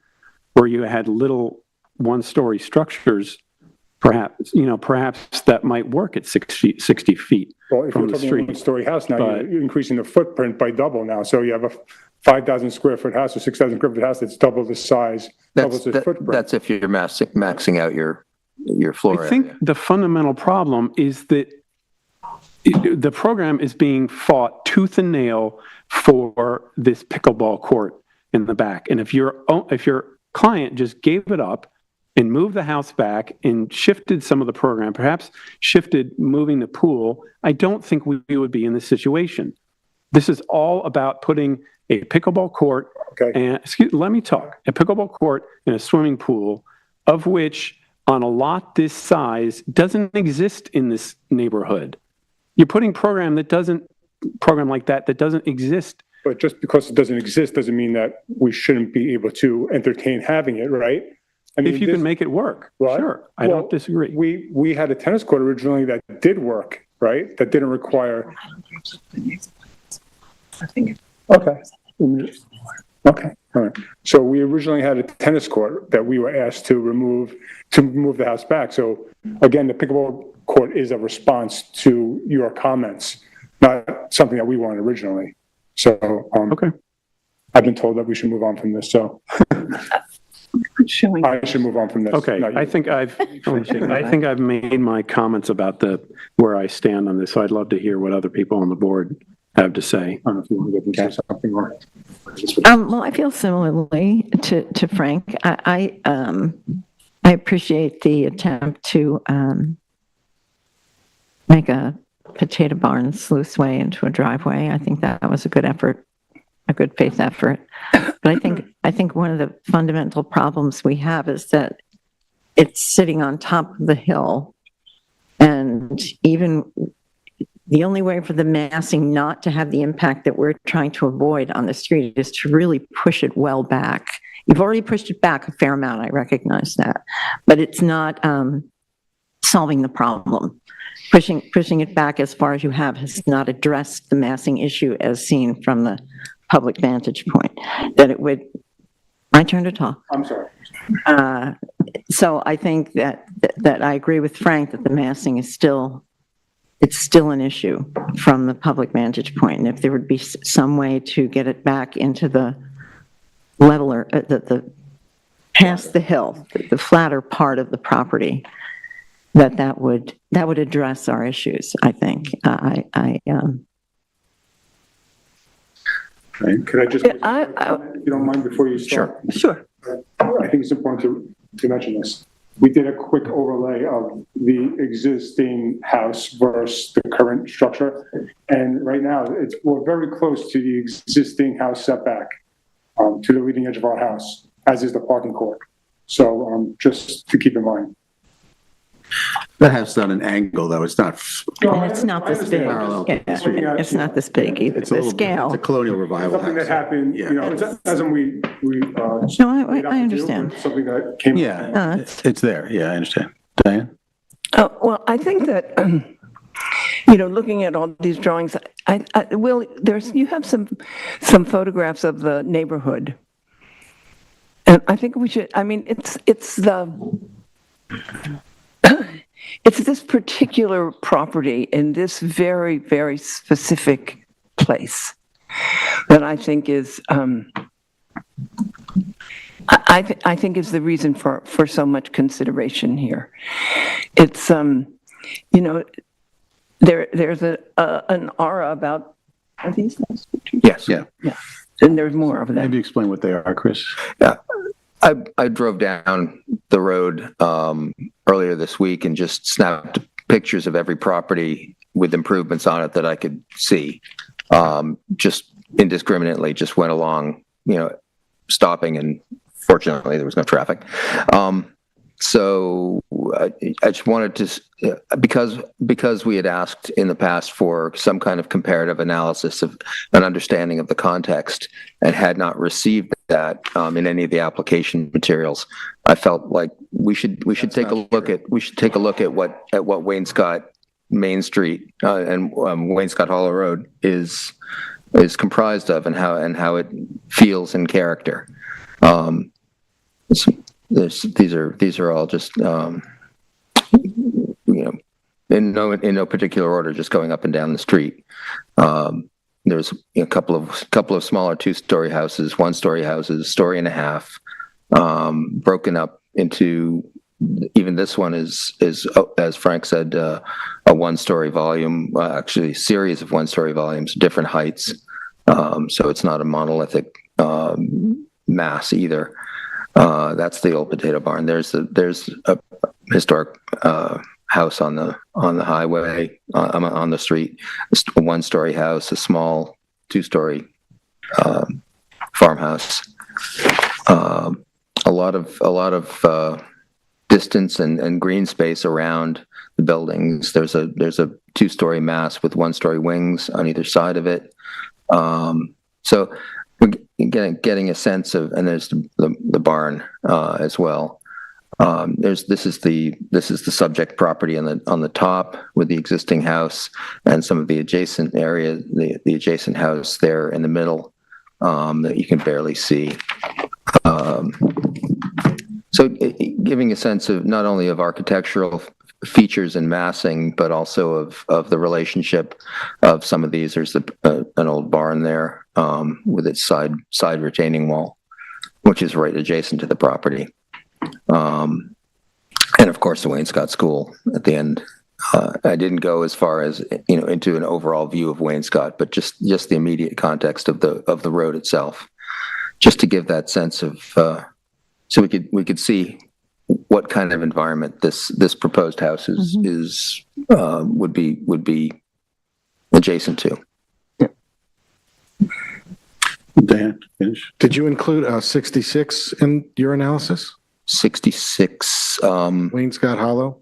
where you had little one-story structures, perhaps that might work at 60 feet well, if from you're the talking street. A one-story house now, you're increasing the footprint by double now. So you have a 5,000 square foot house or 6,000 square foot house that's double the size, doubles the footprint. That's if you're maxing out your floor I think area. the fundamental problem is that the program is being fought tooth and nail for this pickleball court in the back. And if your client just gave it up and moved the house back and shifted some of the program, perhaps shifted moving the pool, I don't think we would be in this situation. This is all about putting a pickleball court and, let me talk, a pickleball court and a swimming pool, of which on a lot this size doesn't exist in this neighborhood. You're putting program like that doesn't exist. But just because it doesn't exist doesn't mean that we shouldn't be able to entertain having it, right? I mean, if you can make it work, sure. I don't disagree. We had a tennis court originally that did work, right? That didn't require... Okay. Okay, all right. So we originally had a tennis court that we were asked to move the house back. So again, the pickleball court is a response to your comments, not something that we wanted originally. So, okay. I've been told that we should move on from this, so. I should move on from this. Okay, I think I've made my comments about where I stand on this, so I'd love to hear what other people on the board have to say. I don't know if you want to get into something or... Well, I feel similarly to Frank. I appreciate the attempt to make a potato barn sluice way into a driveway. I think that was a good effort, a good faith effort. But I think one of the fundamental problems we have is that it's sitting on top of the hill, and even the only way for the massing not to have the impact that we're trying to avoid on the street is to really push it well back. You've already pushed it back a fair amount, I recognize that, but it's not solving the problem. Pushing it back as far as you have has not addressed the massing issue as seen from the public vantage point. That it would, my turn to talk. I'm sorry. So I think that I agree with Frank that the massing is still an issue from the public vantage point. And if there would be some way to get it back into the leveler, the past the hill, the flatter part of the property, that would address our issues, I think. Could I just, Yeah, if you don't mind, before you start? Sure. I think it's important to mention this. We did a quick overlay of the existing house versus the current structure. And right now, we're very close to the existing house setback to the leading edge of our house, as is the parking court. So just to keep in mind. That has done an angle, though. It's not. And it's not this big. Parallel. Yeah, it's not this big either. It's a The little, scale. it's a colonial revival Something that house. happened, you know, it doesn't we. No, I understand. Something that came. Yeah, it's there. Yeah, I understand. Diane? Well, I think that, looking at all these drawings, Will, you have some photographs of the neighborhood. And I think we should, it's this particular property in this very, very specific place that I think is, I think is the reason for so much consideration here. It's, there's an aura about, are these nice pictures? Yes. Yeah. Yeah, and there's more of them. Maybe explain what they are, Chris. Yeah. I drove down the road earlier this week and just snapped pictures of every property with improvements on it that I could see. Just indiscriminately, just went along, stopping, and fortunately there was no traffic. So I just wanted to, because we had asked in the past for some kind of comparative analysis of an understanding of the context and had not received that in any of the application materials, I felt like we should take a look at what Wainscott Main Street and Wainscott Hollow Road is comprised of, and how it feels in character. These are all just in no particular order, just going up and down the street. There's a couple of smaller 2-story houses, 1-story houses, story and a half, broken up into, even this one is as Frank said, a 1-story volume, actually a series of 1-story volumes, different heights. So it's not a monolithic mass either. That's the old potato barn. There's a historic house on the highway, on the street, a 1-story house, a small 2-story farmhouse. A lot of distance and green space around the buildings. There's a 2-story mass with 1-story wings on either side of it. So we're getting a sense of, and there's the barn as well. This is the subject property on the top with the existing house and some of the adjacent area, the adjacent house there in the middle that you can barely see. So giving a sense of not only of architectural features and massing, but also of the relationship of some of these. There's an old barn there with its side retaining wall, which is right adjacent to the property. And of course the Wainscott School at the end. I didn't go as far as into an overall view of Wainscott, but just the immediate context of the road itself, just to give that sense of so we could see what kind of environment this proposed house is would be adjacent to. Dan, finish. Did you include 66 in your analysis? 66. Wainscott Hollow?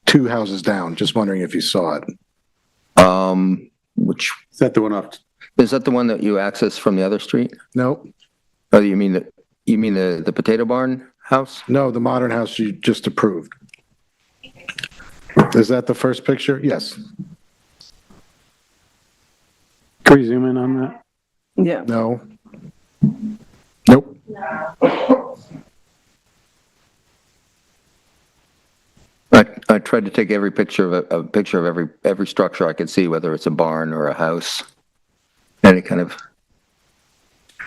2 houses down. Just wondering if you saw it. Which Is that the one off? is that the one that you access from the other street? Nope. Oh, you mean the potato barn house? No, the modern house you just approved. Is that the first picture? Yes. Can we zoom in on that? Yeah. No. Nope. I tried to take every picture of a picture of every structure I could see, whether it's a barn or a house. Any kind of.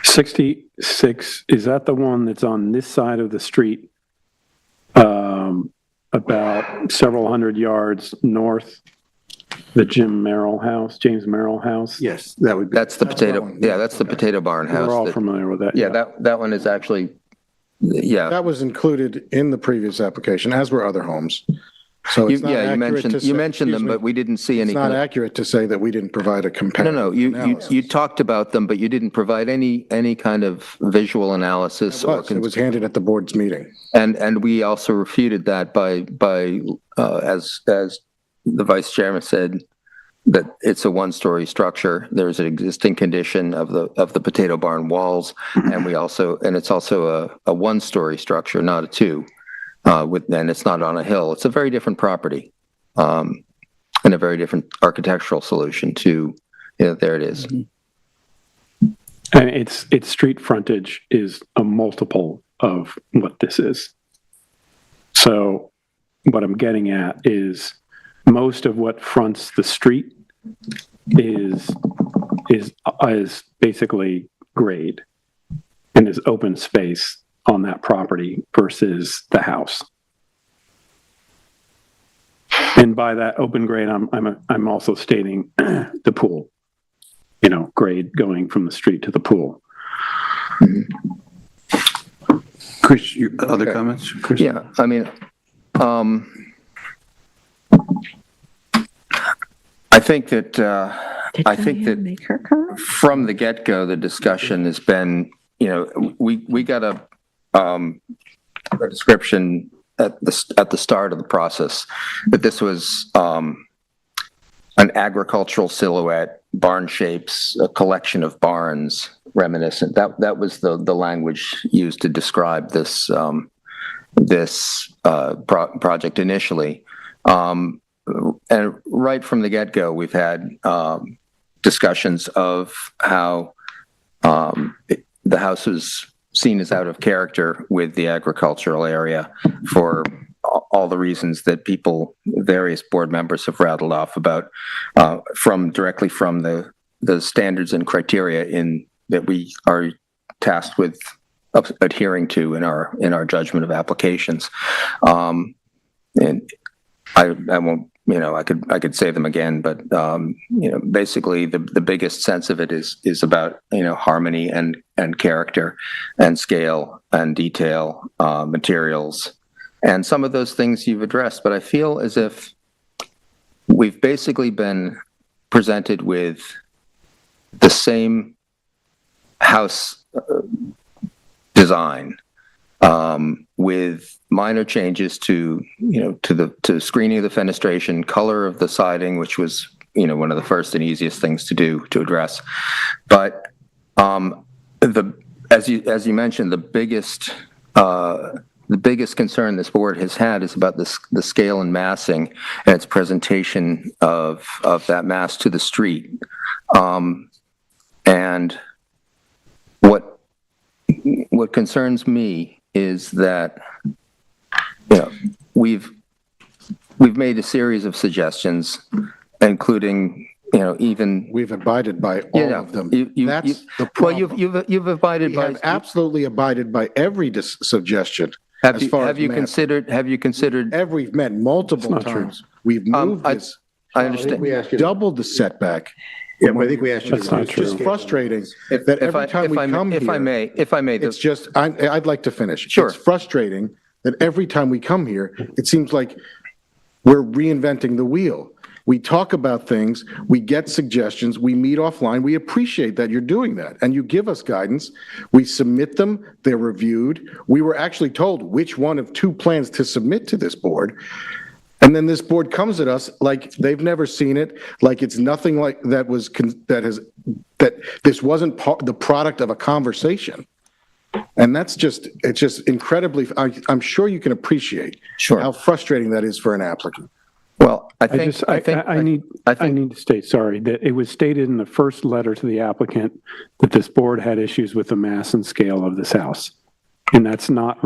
66, is that the one that's on this side of the street? About several hundred yards north, the James Merrill house? Yes, that would be. That's the potato, yeah, that's the potato barn house. We're all that- familiar with that. Yeah, that one is actually, yeah. That was included in the previous application, as were other homes. So it's not Yeah, you accurate to mentioned, say- you mentioned excuse them, me, but we didn't see any. It's not accurate to say that we didn't provide a No, comparative no, you analysis. talked about them, but you didn't provide any kind of visual analysis. It was handed at the board's meeting. And we also refuted that by as the vice chairman said, that it's a one-story structure. There's an existing condition of the potato barn walls, and it's also a one-story structure, not a two. And it's not on a hill. It's a very different property, and a very different architectural solution to, there it is. And its street frontage is a multiple of what this is. So what I'm getting at is most of what fronts the street is basically grade and is open space on that property versus the house. And by that open grade, I'm also stating the pool, grade going from the street to the pool. Chris, your other comments? Chris? Yeah, I mean, I think that Make her come? from the get-go, the discussion has been, we got a description at the start of the process that this was an agricultural silhouette, barn shapes, a collection of barns, reminiscent. That was the language used to describe this project initially. And right from the get-go, we've had discussions of how the house was seen as out of character with the agricultural area for all the reasons that various board members have rattled off about, directly from the standards and criteria that we are tasked with adhering to in our judgment of applications. And I won't, I could say them again, but basically the biggest sense of it is about harmony and character and scale and detail, materials, and some of those things you've addressed. But I feel as if we've basically been presented with the same house design, with minor changes to screening of the fenestration, color of the siding, which was one of the first and easiest things to address. But as you mentioned, the biggest concern this board has had is about the scale and massing and its presentation of that mass to the street. And what concerns me is that we've made a series of suggestions, including even we've abided by all of them. That's the problem. Well, you've abided by. We have absolutely abided by every suggestion. Have you considered? We've met multiple times. True. We've moved this. I understand. We doubled the setback. Yeah, but I think we asked you. That's not It's just true. frustrating that every time we come here. If I may, It's just, I'd like to finish. Sure. It's frustrating that every time we come here, it seems like we're reinventing the wheel. We talk about things, we get suggestions, we meet offline, we appreciate that you're doing that, and you give us guidance. We submit them, they're reviewed. We were actually told which one of two plans to submit to this board. And then this board comes at us like they've never seen it, like it's nothing like that this wasn't the product of a conversation. And it's just incredibly, I'm sure you can appreciate how frustrating that is for an applicant. Well, I need to state, sorry, that it was stated in the first letter to the applicant that this board had issues with the mass and scale of this house. And that's not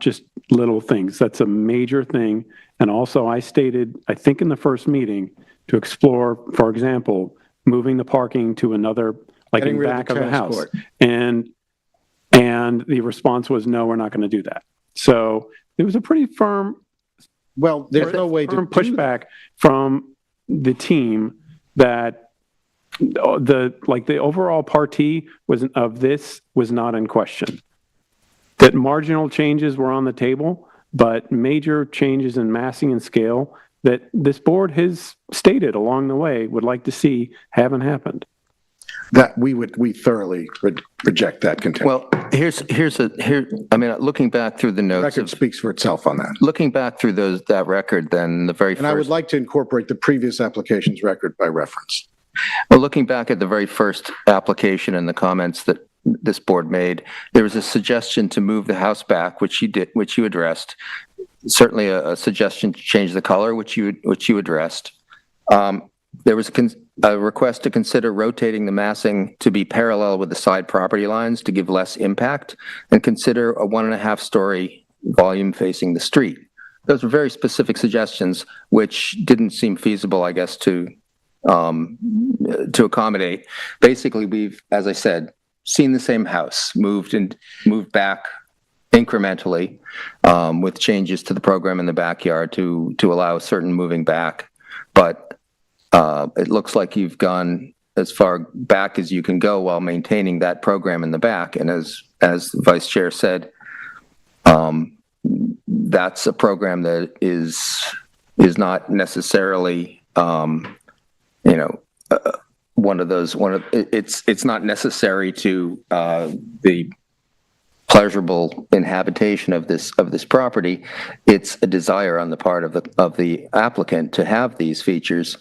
just little things. That's a major thing. And also I stated, I think in the first meeting, to explore, for example, moving the parking to another like Getting in rid of back the of the tennis house. court. And the response was, no, we're not going to do that. So it was a pretty firm Well, there's no way to firm do pushback from the team that the overall party was not in question. That marginal changes were on the table, but major changes in massing and scale that this board has stated along the way would like to see haven't happened. that. We thoroughly reject that contention. Well, I mean, looking back through the The notes, record speaks for itself on that. looking back through that record, then the very And I would first, like to incorporate the previous application's record by reference. well, looking back at the very first application and the comments that this board made, there was a suggestion to move the house back, which you addressed. Certainly a suggestion to change the color, which you addressed. There was a request to consider rotating the massing to be parallel with the side property lines to give less impact, and consider a 1.5-story volume facing the street. Those were very specific suggestions, which didn't seem feasible, I guess, to accommodate. Basically, we've, as I said, seen the same house moved back incrementally, with changes to the program in the backyard to allow certain moving back. But it looks like you've gone as far back as you can go while maintaining that program in the back. And as the Vice Chair said, that's a program that is not necessarily, it's not necessary to the pleasurable inhabitation of this property. It's a desire on the part of the applicant to have these features,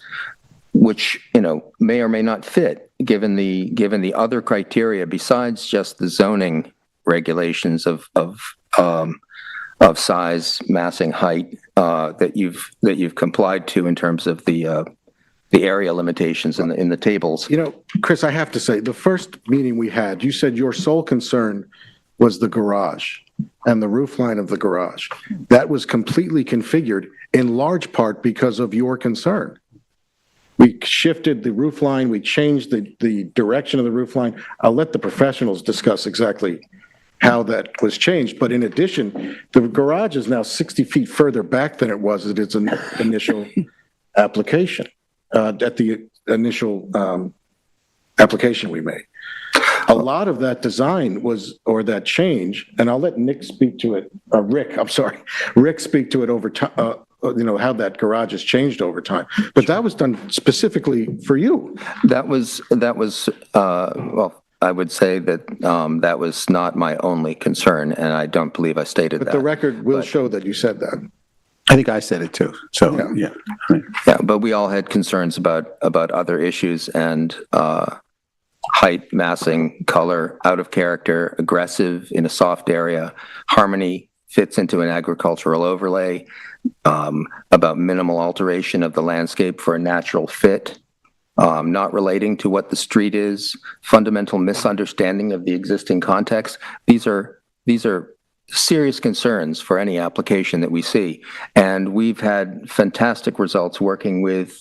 which may or may not fit given the other criteria besides just the zoning regulations of size, massing, height that you've complied to in terms of the area limitations in the tables. Chris, I have to say, the first meeting we had, you said your sole concern was the garage and the roof line of the garage. That was completely configured in large part because of your concern. We shifted the roof line, we changed the direction of the roof line. I'll let the professionals discuss exactly how that was changed. But in addition, the garage is now 60 feet further back than it was at its initial application, at the initial application we made. A lot of that design or that change, and I'll let Rick speak to it over time, how that garage has changed over time. But that was done specifically for you. That was well, I would say that that was not my only concern, and I don't believe I stated that. But the record will show that you said that. I think I said it too. So, yeah. Yeah, but we all had concerns about other issues, and height, massing, color, out of character, aggressive in a soft area, harmony fits into an agricultural overlay, about minimal alteration of the landscape for a natural fit, not relating to what the street is, fundamental misunderstanding of the existing context. These are serious concerns for any application that we see. And we've had fantastic results working with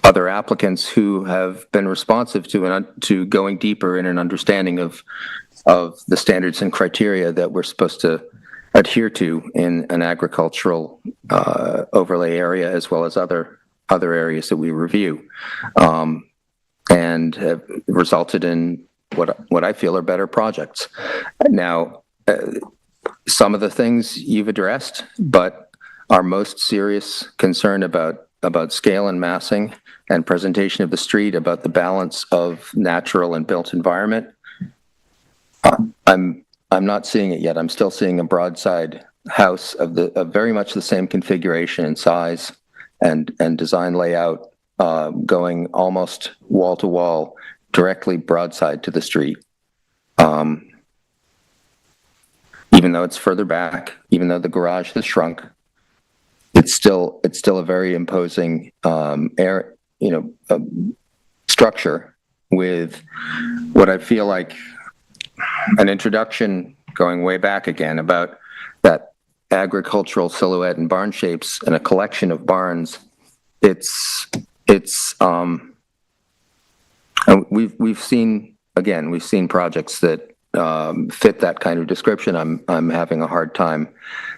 other applicants who have been responsive to going deeper in an understanding of the standards and criteria that we're supposed to adhere to in an agricultural overlay area, as well as other areas that we review, and have resulted in what I feel are better projects. Now, some of the things you've addressed, but our most serious concern about scale and massing and presentation of the street, about the balance of natural and built environment, I'm not seeing it yet. I'm still seeing a broadside house of very much the same configuration and size and design layout, going almost wall to wall, directly broadside to the street. Even though it's further back, even though the garage has shrunk, it's still a very imposing structure with what I feel like an introduction going way back again about that agricultural silhouette and barn shapes and a collection of barns. It's a we've seen projects that fit that kind of description. I'm having a hard time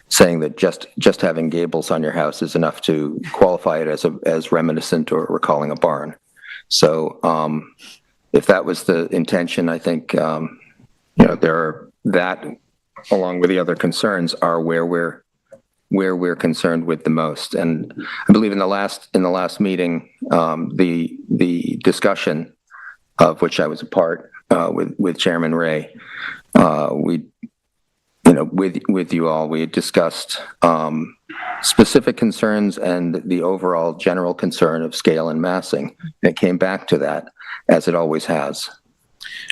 saying that just having gables on your house is enough to qualify it as reminiscent or recalling a barn. So if that was the intention, I think that along with the other concerns are where we're concerned with the most. And I believe in the last meeting, the discussion of which I was a part with Chairman Ray, with you all, we had discussed specific concerns and the overall general concern of scale and massing. And it came back to that, as it always has.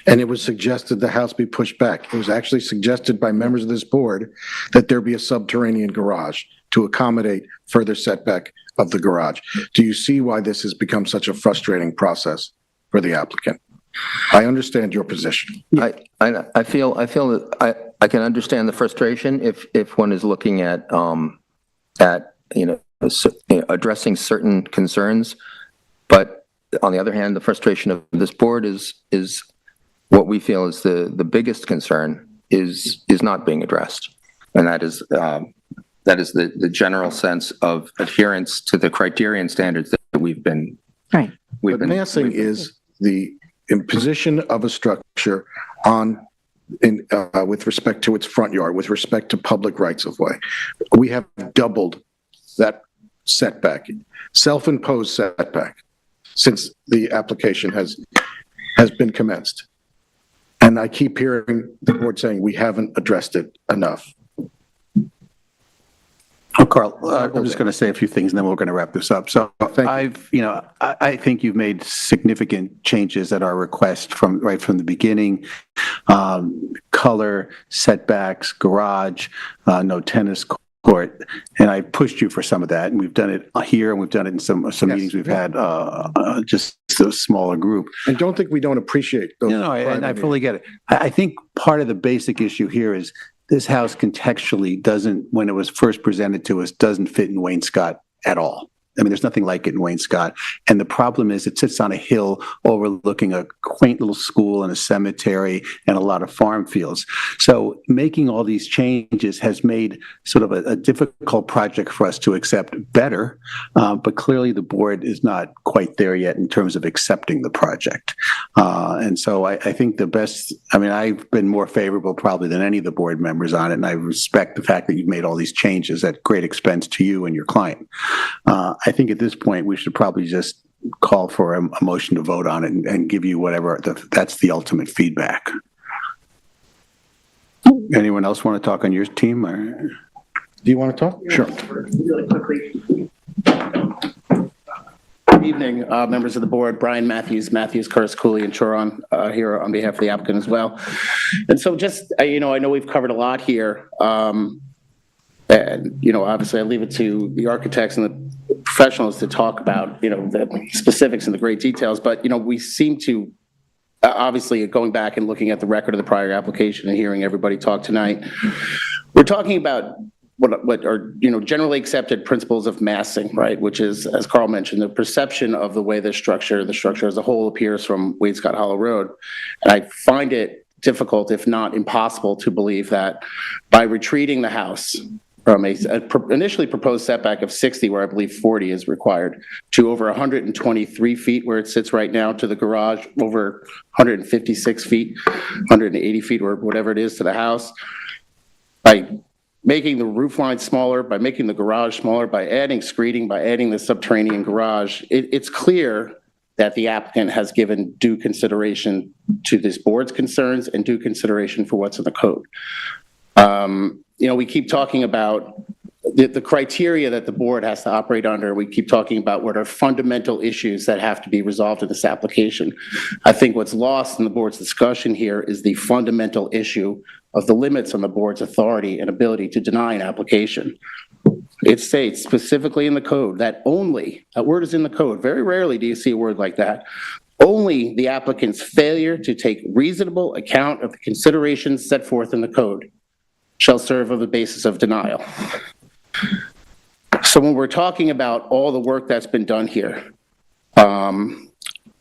And it was suggested the house be pushed back. It was actually suggested by members of this board that there be a subterranean garage to accommodate further setback of the garage. Do you see why this has become such a frustrating process for the applicant? I understand your position. I feel that I can understand the frustration if one is looking at addressing certain concerns, but on the other hand, the frustration of this board is what we feel is the biggest concern is not being addressed, and that is the general sense of adherence to the criterion standards that we've been. Right. But massing is the imposition of a structure with respect to its front yard, with respect to public rights of way. We have doubled that setback, self-imposed setback, since the application has been commenced. And I keep hearing the board saying we haven't addressed it enough. Oh, Carl, I'm just going to say a few things and then we're going to wrap this up. So I think you've made significant changes at our request right from the beginning. Color, setbacks, garage, no tennis court. And I pushed you for some of that. And we've done it here and we've done it in some meetings we've had, just a smaller group. And don't think we don't appreciate those. No, and I fully get it. I think part of the basic issue here is this house contextually doesn't, when it was first presented to us, doesn't fit in Wainscott at all. I mean, there's nothing like it in Wainscott. And the problem is it sits on a hill overlooking a quaint little school and a cemetery and a lot of farm fields. So making all these changes has made sort of a difficult project for us to accept better. But clearly the board is not quite there yet in terms of accepting the project. And so I think I've been more favorable probably than any of the board members on it. And I respect the fact that you've made all these changes at great expense to you and your client. I think at this point, we should probably just call for a motion to vote on it and give you whatever, that's the ultimate feedback. Anyone else want to talk on your team? Or? Do you want to talk? Sure. Really quickly. Good evening, members of the board. Brian Matthews, Curtis, Cooley, and Choron here on behalf of the applicant as well. And so just, I know we've covered a lot here. And, obviously I leave it to the architects and the professionals to talk about, the specifics and the great details. But, we seem to, obviously going back and looking at the record of the prior application and hearing everybody talk tonight, we're talking about what are, generally accepted principles of massing, right? Which is, as Carl mentioned, the perception of the way the structure as a whole appears from Wainscott Hollow Road. And I find it difficult, if not impossible, to believe that by retreating the house from a initially proposed setback of 60, where I believe 40 is required, to over 123 feet where it sits right now, to the garage over 156 feet, 180 feet, or whatever it is to the house, by making the roof line smaller, by making the garage smaller, by adding screening, by adding the subterranean garage, it's clear that the applicant has given due consideration to this board's concerns and due consideration for what's in the code. We keep talking about the criteria that the board has to operate under. We keep talking about what are fundamental issues that have to be resolved in this application. I think what's lost in the board's discussion here is the fundamental issue of the limits on the board's authority and ability to deny an application. It states specifically in the code that only, that word is in the code, very rarely do you see a word like that, only the applicant's failure to take reasonable account of the considerations set forth in the code shall serve as the basis of denial. So when we're talking about all the work that's been done here,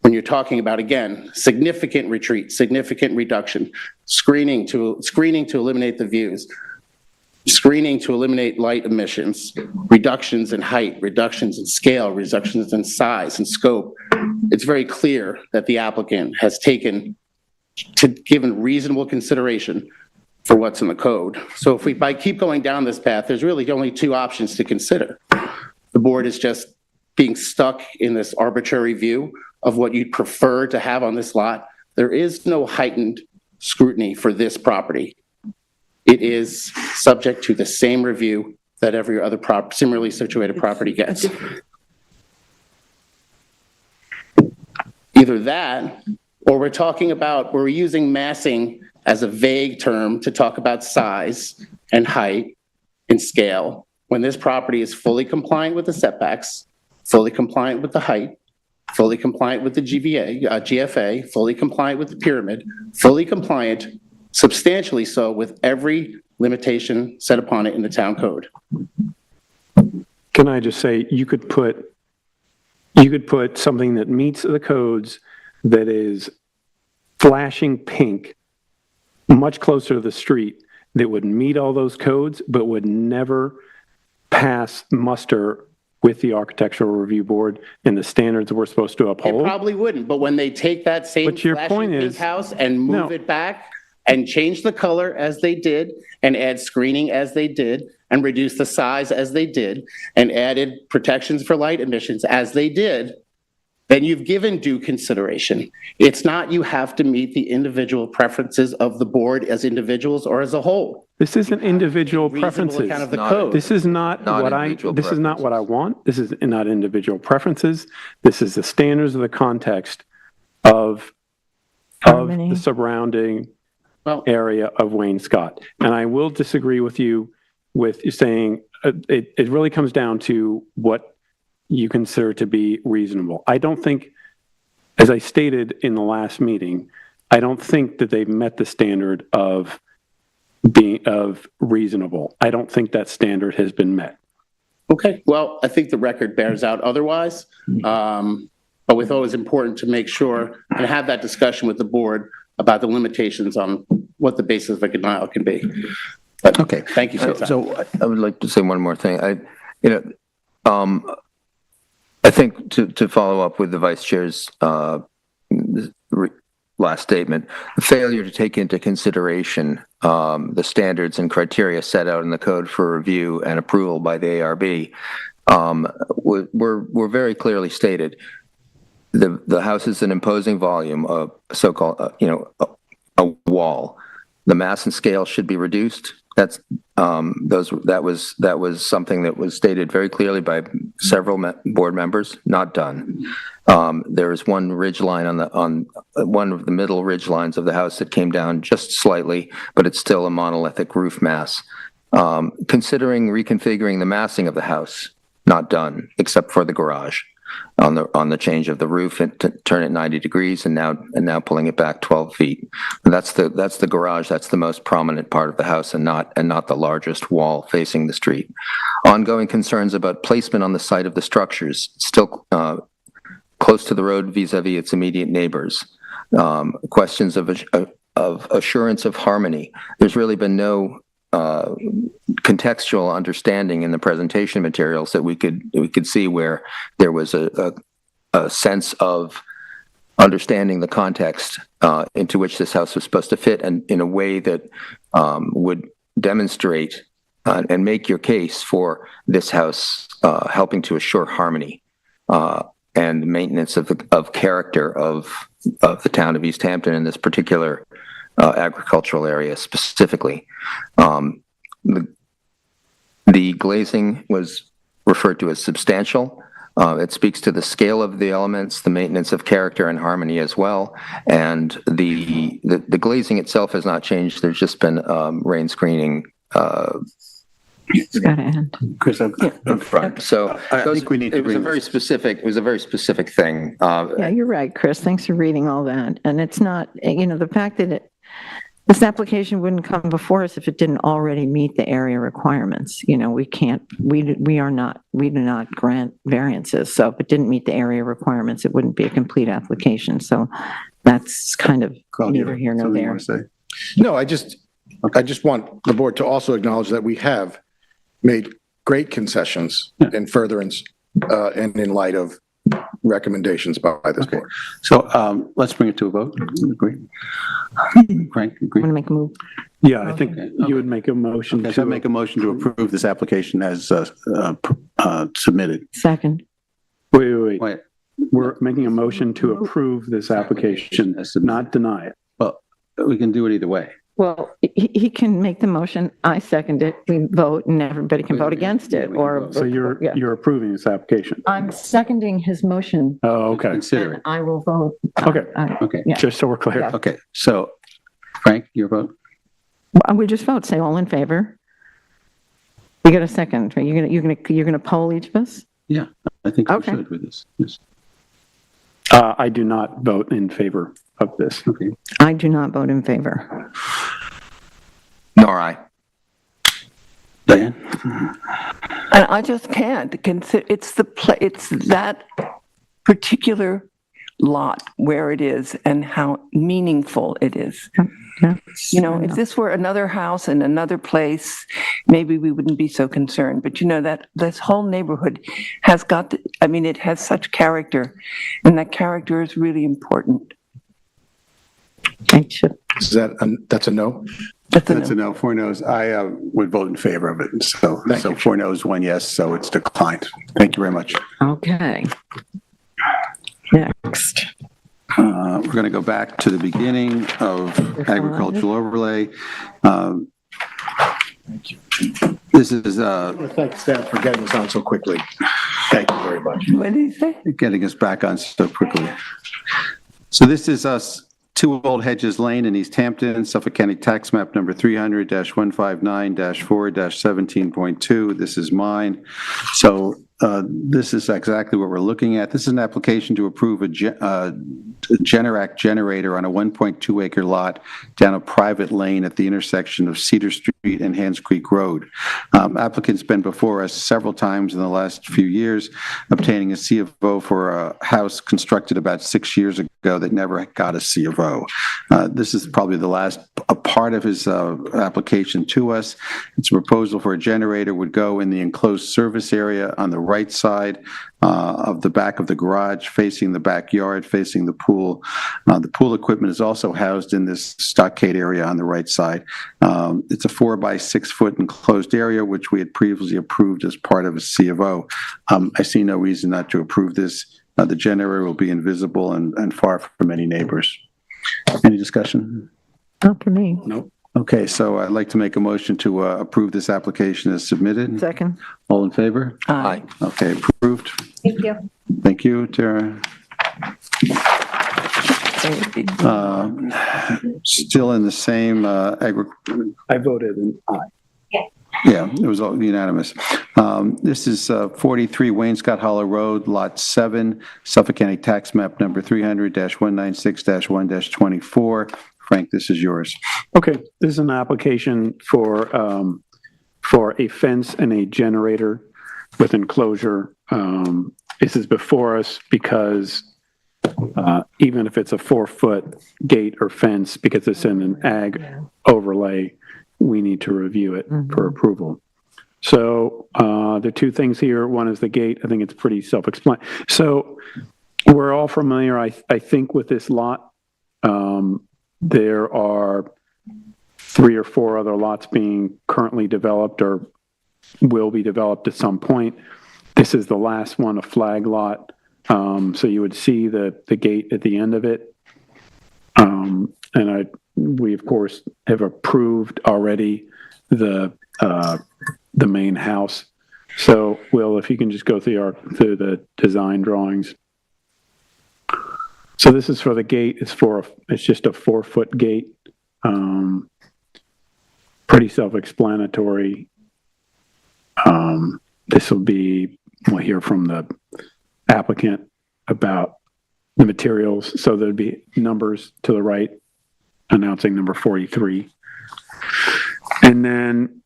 when you're talking about, again, significant retreat, significant reduction, screening to eliminate the views, screening to eliminate light emissions, reductions in height, reductions in scale, reductions in size and scope, it's very clear that the applicant has given reasonable consideration for what's in the code. So if by keep going down this path, there's really only two options to consider. The board is just being stuck in this arbitrary view of what you'd prefer to have on this lot. There is no heightened scrutiny for this property. It is subject to the same review that every other similarly situated property gets. Either that, or we're using massing as a vague term to talk about size and height and scale, when this property is fully compliant with the setbacks, fully compliant with the height, fully compliant with the GFA, fully compliant with the pyramid, fully compliant, substantially so, with every limitation set upon it in the town code. Can I just say, you could put something that meets the codes that is flashing pink much closer to the street, that would meet all those codes, but would never pass muster with the Architectural Review Board and the standards we're supposed to uphold. It probably wouldn't, but when they take that same But your flashing point pink is- house and move it back and change the color as they did and add screening as they did and reduce the size as they did and added protections for light emissions as they did, then you've given due consideration. It's not you have to meet the individual preferences of the board as individuals or as a whole. This isn't individual Reasonable preferences. account of the code. This is not what I want. This is not individual preferences. This is the standards of the context of the surrounding area of Wayne Scott. And I will disagree with you with saying it really comes down to what you consider to be reasonable. I don't think, as I stated in the last meeting, I don't think that they've met the standard of reasonable. I don't think that standard has been met. Okay, well, I think the record bears out otherwise. But we thought it was important to make sure and have that discussion with the board about the limitations on what the basis of a denial can be. But, Okay. Thank you for your time. So I would like to say one more thing. I think to follow up with the vice chair's last statement, the failure to take into consideration the standards and criteria set out in the code for review and approval by the ARB were very clearly stated. The house is an imposing volume of so-called, a wall. The mass and scale should be reduced. That was something that was stated very clearly by several board members. Not done. There is one ridge line on one of the middle ridge lines of the house that came down just slightly, but it's still a monolithic roof mass. Considering reconfiguring the massing of the house, not done, except for the garage. On the change of the roof and to turn it 90 degrees and now pulling it back 12 feet. And that's the garage. That's the most prominent part of the house and not the largest wall facing the street. Ongoing concerns about placement on the site of the structures, still close to the road vis-a-vis its immediate neighbors. Questions of assurance of harmony. There's really been no contextual understanding in the presentation materials that we could see where there was a sense of understanding the context into which this house was supposed to fit, and in a way that would demonstrate and make your case for this house helping to assure harmony and maintenance of character of the town of East Hampton in this particular agricultural area specifically. The glazing was referred to as substantial. It speaks to the scale of the elements, the maintenance of character and harmony as well. And the glazing itself has not changed. There's just been rain screening. It's got to end. Chris, in front. So I think we need to it was a bring very specific. It was a very specific thing. Yeah, you're right, Chris. Thanks for reading all that. And it's not, the fact that This application wouldn't come before us if it didn't already meet the area requirements. You know, we do not grant variances. So if it didn't meet the area requirements, it wouldn't be a complete application. So that's kind of neither here nor Something you there. want to say? No, I just want the board to also acknowledge that we have made great concessions in furtherance and in light of recommendations by this board. So let's bring it to a vote. Agree? Frank, agree? Want to make a move? Yeah, I think you would make a motion Okay, so I to, make a motion to approve this application as submitted. Second. wait. Wait, We're making a motion to approve this application, not deny it. well, we can do it either way. Well, he can make the motion. I second it. We vote and everybody can vote against it or. So yeah. you're approving this application? I'm seconding his motion. Oh, okay. Consider And it. I will vote. Okay. Okay. Yeah. Just so we're clear. Yeah. Okay, so Frank, your vote? We just vote, say all in favor. You get a second, right? You're gonna poll each of us? Yeah, I think we Okay. should with this. Yes. I do not vote in favor of this. Okay. I do not vote in favor. Nor I. Diane? And I just can't consider, it's that particular lot where it is and how meaningful it is. Yeah. You know, if this were another house in another place, maybe we wouldn't be so concerned. But you know, that this whole neighborhood has it has such character, and that character is really important. Is that's a no? That's a no. 4 no's. I would vote in favor of it. So 4 no's, 1 yes, so it's declined. Thank you very much. Okay. Next. We're going to go back to the beginning of agricultural overlay. This is I want to thank staff for getting this on so quickly. Thank you very much. What do you say? getting us back on so quickly. So this is us. 2 Old Hedges Lane in East Hampton, Suffolk County Tax Map number 300-159-4-17.2. This is mine. So this is exactly what we're looking at. This is an application to approve a Generac generator on a 1.2 acre lot down a private lane at the intersection of Cedar Street and Hands Creek Road. Applicant's been before us several times in the last few years, obtaining a C of O for a house constructed about 6 years ago that never got a C of O. This is probably the last part of his application to us. It's a proposal for a generator would go in the enclosed service area on the right side of the back of the garage, facing the backyard, facing the pool. The pool equipment is also housed in this stockade area on the right side. It's a 4 by 6 foot enclosed area, which we had previously approved as part of a C of O. I see no reason not to approve this. The generator will be invisible and far from any neighbors. Any discussion? Not for me. Nope. Okay, so I'd like to make a motion to approve this application as submitted. Second. All in favor? Aye. Okay, approved. Thank you. Thank you, Tara. Still in the same I voted in aye. Yeah, it was all unanimous. This is 43 Wainscott Hollow Road, Lot 7, Suffolk County Tax Map number 300-196-1-24. Frank, this is yours. Okay, this is an application for a fence and a generator with enclosure. This is before us because even if it's a 4-foot gate or fence, because it's in an ag overlay, we need to review it for approval. So the 2 things here, one is the gate. I think it's pretty self-explanatory. So we're all familiar, I think, with this lot. There are 3 or 4 other lots being currently developed or will be developed at some point. This is the last one, a flag lot. So you would see the gate at the end of it. And we of course have approved already the main house. So Will, if you can just go through the design drawings. So this is for the gate. It's just a 4-foot gate. Pretty self-explanatory. We'll hear from the applicant about the materials. So there'd be numbers to the right announcing number 43. And then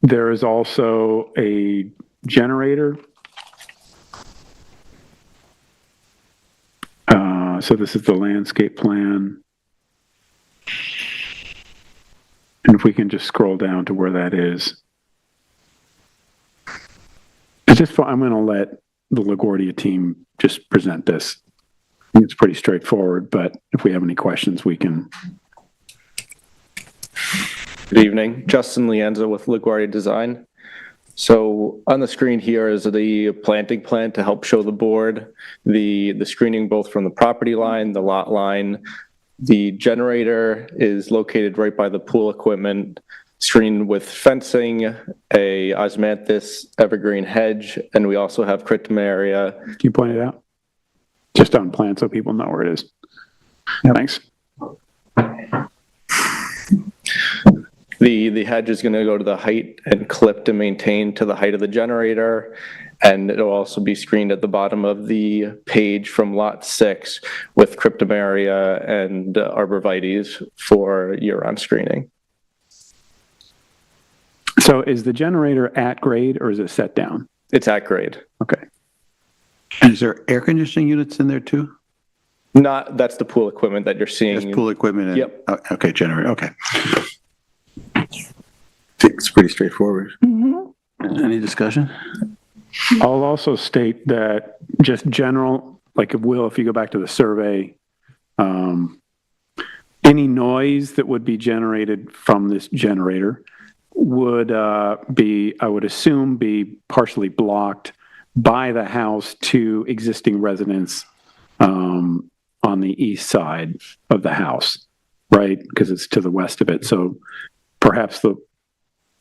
there is also a generator. So this is the landscape plan. And if we can just scroll down to where that is. I'm going to let the LaGuardia team just present this. I think it's pretty straightforward, but if we have any questions, we can. Good evening, Justin Lienza with LaGuardia Design. So on the screen here is the planting plan to help show the board the screening both from the property line, the lot line. The generator is located right by the pool equipment, screened with fencing, a osmanthus evergreen hedge, and we also have cryptomeria. Can you point it out? Just on plan so people know where it is. Yep. Thanks. The hedge is going to go to the height and clipped and maintained to the height of the generator, and it'll also be screened at the bottom of the page from lot 6 with cryptomeria and arborvitaes for year-round screening. So is the generator at grade or is it set down? It's at grade. Okay. And is there air conditioning units in there too? That's the pool equipment that you're seeing. Just pool equipment. And, yep. Okay, generator. Okay. It's pretty straightforward. Any discussion? I'll also state that just general, like if you go back to the survey, any noise that would be generated from this generator would be, I would assume, be partially blocked by the house to existing residents on the east side of the house, right? Because it's to the west of it. So perhaps the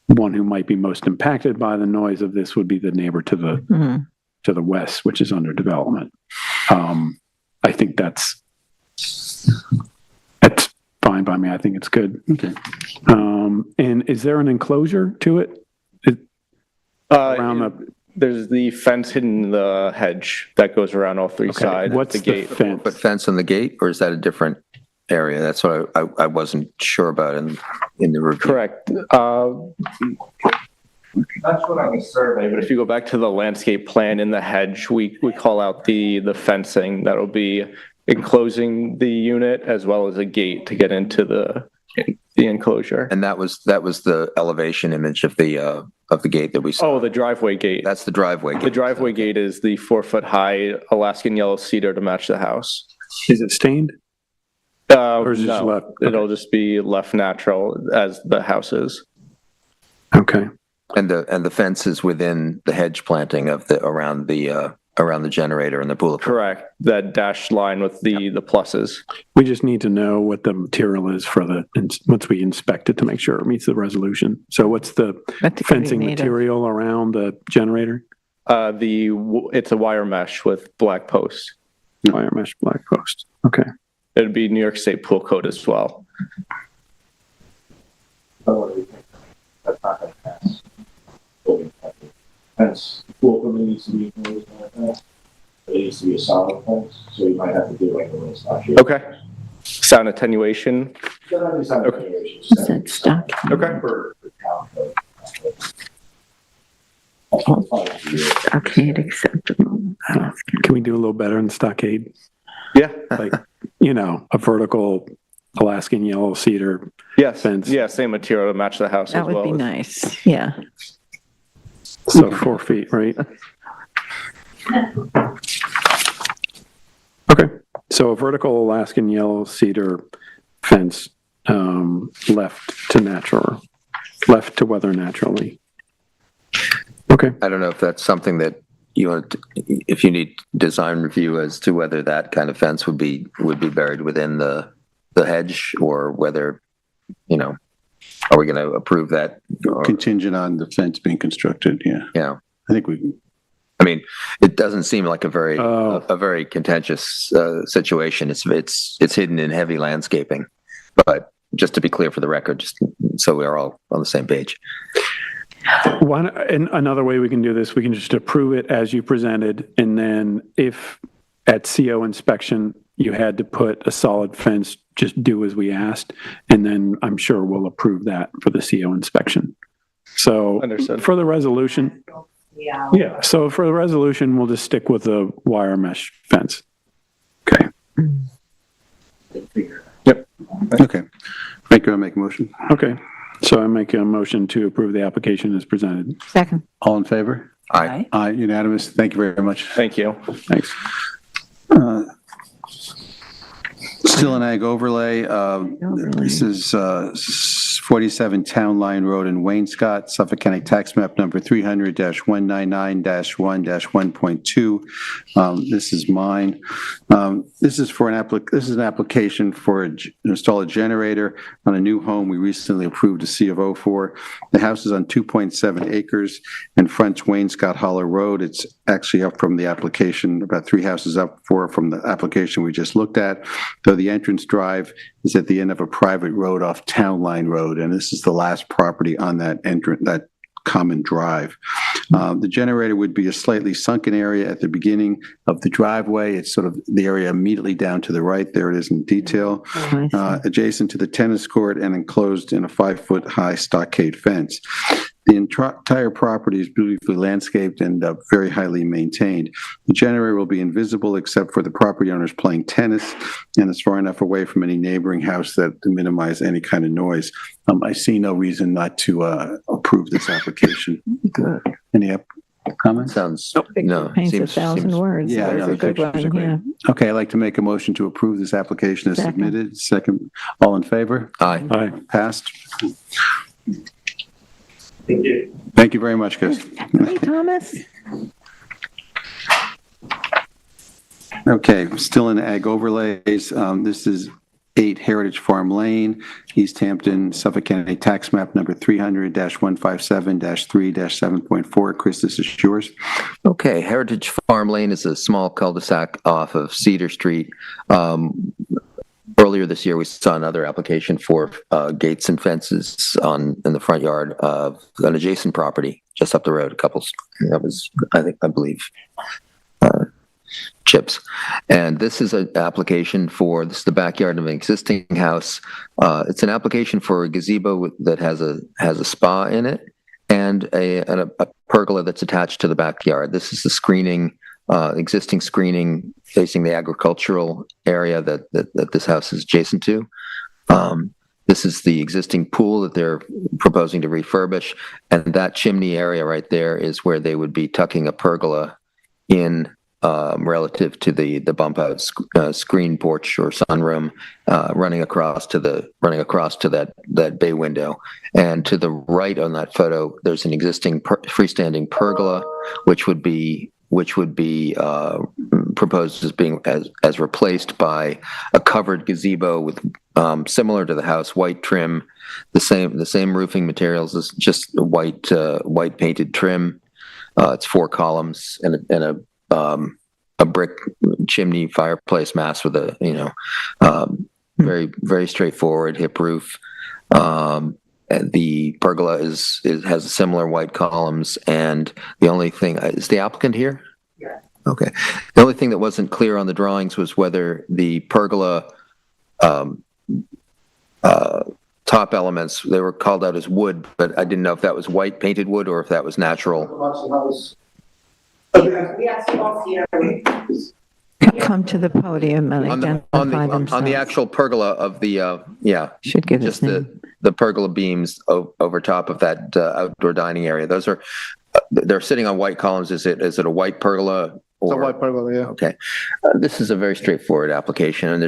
one who might be most impacted by the noise of this would be the neighbor to the west, which is under development. I think that's fine by me. I think it's good. Okay. And is there an enclosure to it? There's the fence hidden in the hedge that goes around all three sides. What's the gate? Fence? But fence on the gate, or is that a different area? That's what I wasn't sure about in the review. Correct. That's what on the survey, but if you go back to the landscape plan in the hedge, we call out the fencing that'll be enclosing the unit as well as a gate to get into the enclosure. And that was the elevation image of the gate that we saw. Oh, the driveway gate. That's the driveway gate. The driveway gate is the 4-foot-high Alaskan yellow cedar to match the house. Is it stained? Or is it just No, left? it'll just be left natural as the house is. Okay. And the fence is within the hedge planting of around the generator and the pool. Correct. That dashed line with the pluses. We just need to know what the material is for once we inspect it to make sure it meets the resolution. So what's the fencing material around the generator? It's a wire mesh with black posts. Wire mesh, black post. Okay. It'd be New York State pool code as well. That's not going to pass. Fence, pool equipment needs to be enclosed like that. It needs to be a solid fence, so you might have to do like a little stockade. Okay. Sound attenuation. Said stock. Okay. Stockade acceptable. Can we do a little better in stockade? Yeah. Like, a vertical Alaskan yellow cedar fence. Yeah, same material to match the house That as well. would be nice. Yeah. So 4 feet, right? Okay. So a vertical Alaskan yellow cedar fence, left to weather naturally. Okay. I don't know if that's something that if you need design review as to whether that kind of fence would be buried within the hedge, or whether, are we going to approve that? Contingent on the fence being constructed. Yeah. Yeah. I think it doesn't seem like a very contentious situation. It's hidden in heavy landscaping, but just to be clear for the record, just so we are all on the same page. And another way we can do this, we can just approve it as you presented, and then if at CO inspection you had to put a solid fence just do as we asked, and then I'm sure we'll approve that for the CO inspection. So Understood. for the resolution, yeah, so for the resolution, we'll just stick with the wire mesh fence. Okay. Yep. Okay. Frank, you want to make a motion? Okay. So I make a motion to approve the application as presented. Second. All in favor? Aye. Aye, unanimous. Thank you very much. Thank you. Thanks. Still an ag overlay. This is 47 Town Line Road in Waynescott, Suffolk County Tax Map number 300-199-1-1.2. This is mine. This is for this is an application for install a generator on a new home we recently approved a C of O for. The house is on 2.7 acres and fronts Waynescott Hollow Road. It's actually up from the application, about 3 houses up from the application we just looked at, though the entrance drive is at the end of a private road off Town Line Road, and this is the last property on that common drive. The generator would be a slightly sunken area at the beginning of the driveway. It's sort of the area immediately down to the right. There it is in detail, adjacent to the tennis court and enclosed in a 5-foot-high stockade fence. The entire property is beautifully landscaped and very highly maintained. The generator will be invisible except for the property owners playing tennis, and it's far enough away from any neighboring house to minimize any kind of noise. I see no reason not to approve this application. Good. Any comments? Sounds, Paints 1,000 words. Yeah, That's a good pictures are one, great. yeah. Okay, I'd like to make a motion to approve this application as Second. submitted. Second, all in favor? aye. Aye. Passed. Thank you. Thank you very much, guys. Hey, Thomas. Okay, still in ag overlays. This is 8 Heritage Farm Lane, East Hampton, Suffolk County Tax Map number 300-157-3-7.4. Chris, this is yours. Okay, Heritage Farm Lane is a small cul-de-sac off of Cedar Street. Earlier this year, we saw another application for gates and fences in the front yard of an adjacent property just up the road. That was, I believe, Chips. And this is an application for, this is the backyard of an existing house. It's an application for a gazebo that has a spa in it and a pergola that's attached to the backyard. This is the screening, existing screening facing the agricultural area that this house is adjacent to. This is the existing pool that they're proposing to refurbish, and that chimney area right there is where they would be tucking a pergola in relative to the bump out screen porch or sunroom running across to that bay window. And to the right on that photo, there's an existing freestanding pergola, which would be proposed as being as replaced by a covered gazebo with similar to the house, white trim, the same roofing materials, as just a white painted trim. It's 4 columns and a brick chimney fireplace mass with a very very straightforward hip roof. And the pergola has similar white columns, and the only thing is the applicant here. Yeah. Okay. The only thing that wasn't clear on the drawings was whether the pergola top elements, they were called out as wood, but I didn't know if that was white painted wood or if that was natural. Come to the podium and identify themselves. On the actual pergola of the Should give just his the pergola beams over top of that outdoor dining area. Those are they're sitting on white columns. Is it a white pergola? It's a white pergola, yeah. Okay, this is a very straightforward application, and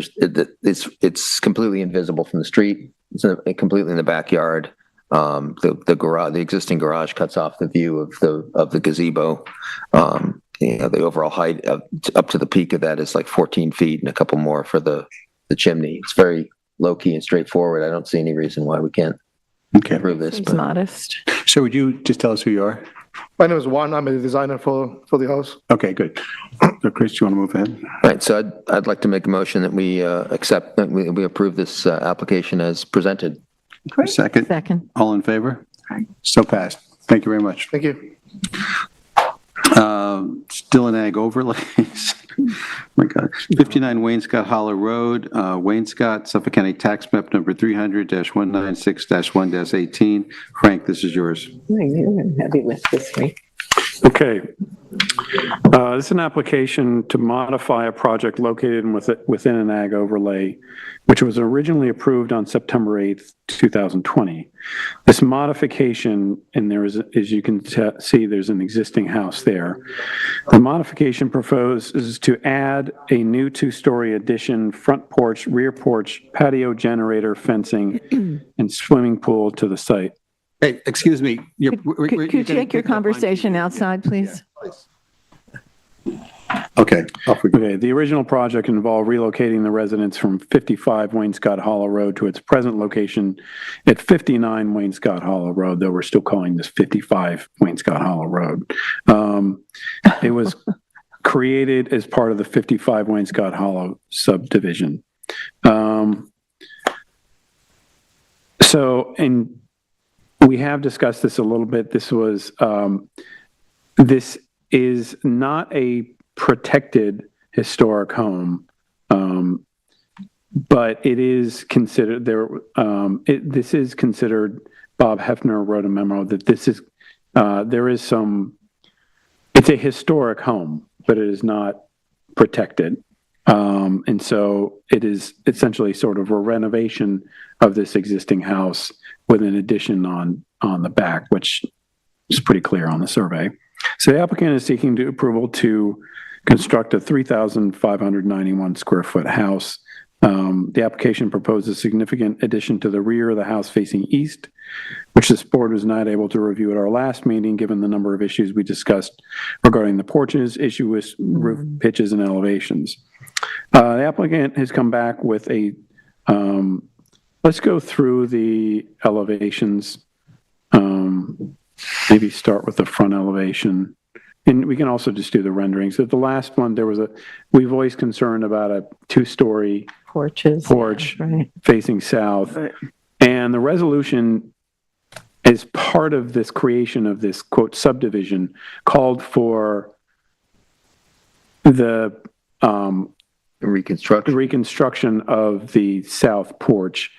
it's completely invisible from the street. It's completely in the backyard. The existing garage cuts off the view of the gazebo. The overall height up to the peak of that is like 14 feet and a couple more for the chimney. It's very low key and straightforward. I don't see any reason why we can't approve this. Seems modest. So would you just tell us who you are? My name is Juan. I'm a designer for the house. Okay, good. So Chris, you want to move ahead? All right, so I'd like to make a motion that we we approve this application as presented. Second. Second. All in favor? So passed. Thank you very much. Thank you. Still in ag overlays. My God. 59 Wainscott Hollow Road, Wainscott, Suffolk County Tax Map Number 300-196-1-18. Frank, this is yours. Heavy lift this week. Okay. This is an application to modify a project located within an ag overlay, which was originally approved on September 8th, 2020. This modification, and there is, as you can see, there's an existing house there. The modification proposes to add a new 2-story addition, front porch, rear porch, patio generator, fencing, and swimming pool to the site. Hey, excuse me. Could you take your conversation outside, please? Okay. Okay, the original project involved relocating the residents from 55 Wainscott Hollow Road to its present location at 59 Wainscott Hollow Road, though we're still calling this 55 Wainscott Hollow Road. It was created as part of the 55 Wainscott Hollow subdivision. We have discussed this a little bit. This is not a protected historic home, but it is considered there. This is considered. Bob Hefner wrote a memo that this is there is some. It's a historic home, but it is not protected, and so it is essentially sort of a renovation of this existing house with an addition on the back, which is pretty clear on the survey. So the applicant is seeking approval to construct a 3,591 square foot house. The application proposes significant addition to the rear of the house facing east, which this board was not able to review at our last meeting, given the number of issues we discussed regarding the porches, issue with roof pitches and elevations. The applicant has come back with a, let's go through the elevations. Maybe start with the front elevation. And we can also just do the renderings. At the last one, we voiced concern about a 2-story porch facing south. Right. And the resolution, as part of this creation of this, quote, subdivision, called for the reconstruction of the south porch.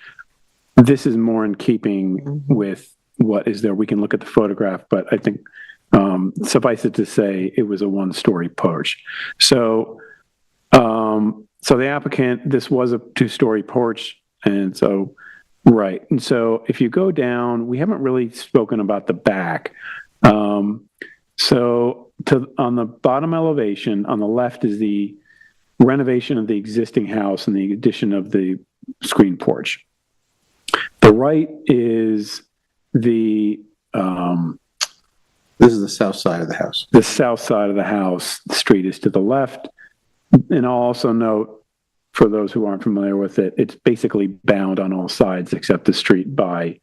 This is more in keeping with what is there. We can look at the photograph, but I think suffice it to say it was a 1-story porch. So the applicant, this was a 2-story porch, and so right. And so if you go down, we haven't really spoken about the back. On the bottom elevation, on the left is the renovation of the existing house and the addition of the screen porch. The right is the this is the south side of the house. The south side of the house. The street is to the left. And I'll also note, for those who aren't familiar with it, it's basically bound on all sides except the street by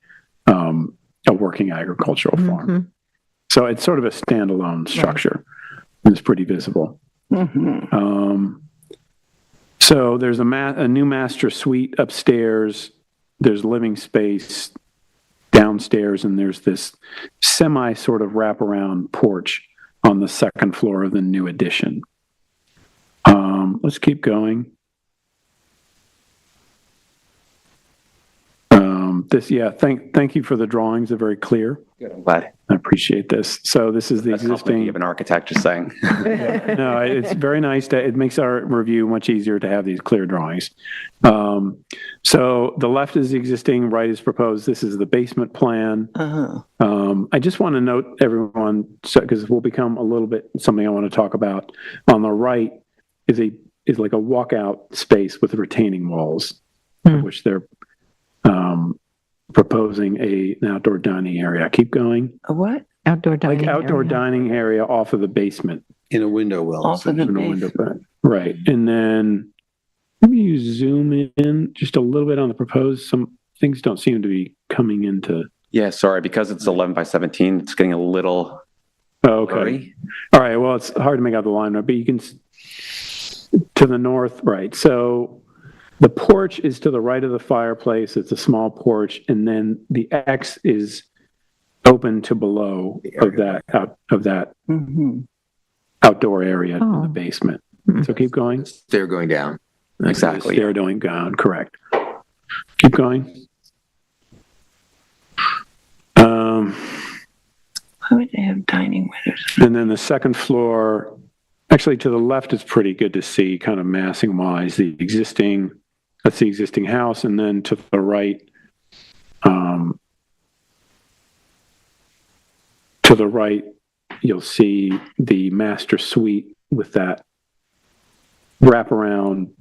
a working agricultural farm. So it's sort of a standalone structure. Right. It's pretty visible. So there's a new master suite upstairs. There's living space downstairs, and there's this semi sort of wraparound porch on the second floor of the new addition. Let's keep going. Thank you for the drawings. They're very clear. Good, I'm glad. I appreciate this. So this is the existing. You have an architect just saying. No, it's very nice. It makes our review much easier to have these clear drawings. So the left is the existing, right is proposed. This is the basement plan. I just want to note, everyone, because it will become a little bit something I want to talk about. On the right is like a walkout space with retaining walls, which they're proposing an outdoor dining area. Keep going. A what? Outdoor dining like outdoor area. Dining area off of the basement. In a window well. Off of the basement. Right. And then maybe you zoom in just a little bit on the proposed. Some things don't seem to be coming into. Yeah, sorry, because it's 11 by 17, it's getting a little blurry. All right. Well, it's hard to make out the line, but you can to the north, right. So the porch is to the right of the fireplace. It's a small porch, and then the X is open to below of that outdoor area in the basement. So keep going. They're going down. Exactly. They're going down, correct. Keep going. Why would they have dining windows? And then the second floor, actually to the left is pretty good to see, kind of massing wise, that's the existing house, and then to the right, you'll see the master suite with that wraparound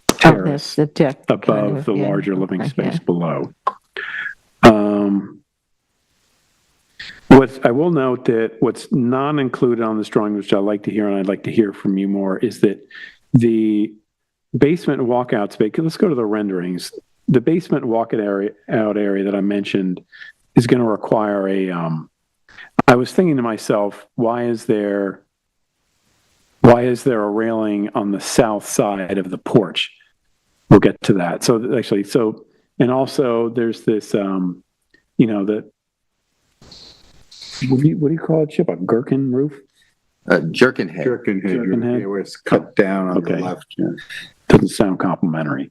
terrace the deck above kind of, the yeah. larger living Okay, space yeah. below. I will note that what's not included on this drawing, which I like to hear, and I'd like to hear from you more, is that the basement walkout space, let's go to the renderings. The basement walkout area that I mentioned is going to require I was thinking to myself, why is there a railing on the south side of the porch? We'll get to that. And also there's this, what do you call it, Chip? A gherkin roof? Jerkin head. Jerkin head, Jerkin head? where it's cut down on the Okay. left. Yeah. Doesn't sound complimentary.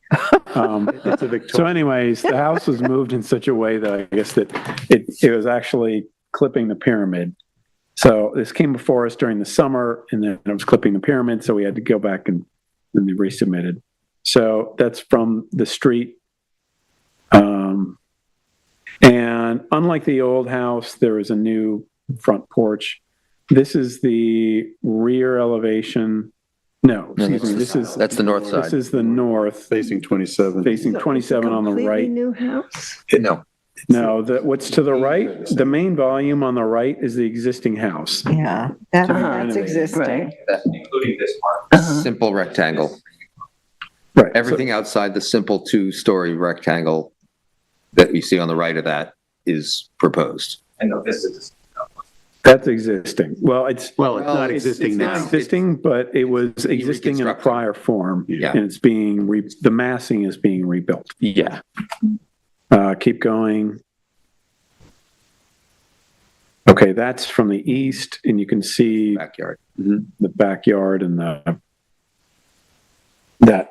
So anyways, the house was moved in such a way that I guess that it was actually clipping the pyramid. So this came before us during the summer, and then it was clipping the pyramid, so we had to go back and then they resubmitted. So that's from the street. And unlike the old house, there is a new front porch. This is the rear elevation. No, excuse me. That's the north side. This is the north. Facing 27. Facing 27 on the Completely right. new house? No. No, what's to the right, the main volume on the right is the existing house. Yeah, that's renovated. existing. Including this part. Simple rectangle. Right. Everything outside the simple 2-story rectangle that you see on the right of that is proposed. I know this is. That's existing. Well, it's not existing it's now. not existing, but it was existing in a prior form. Yeah. And it's being, the massing is being rebuilt. Yeah. Keep going. Okay, that's from the east, and you can see Backyard. the backyard and that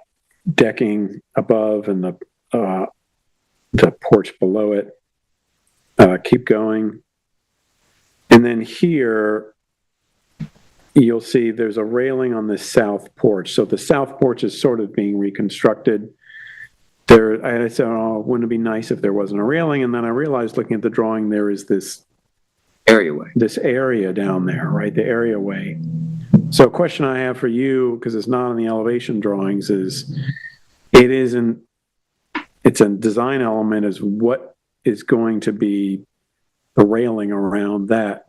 decking above and the porch below it. Keep going. And then here, you'll see there's a railing on the south porch. So the south porch is sort of being reconstructed. I said, oh, wouldn't it be nice if there wasn't a railing? And then I realized looking at the drawing, there is this areaway. This area down there, right? The areaway. So a question I have for you, because it's not on the elevation drawings, is it's a design element, is what is going to be the railing around that?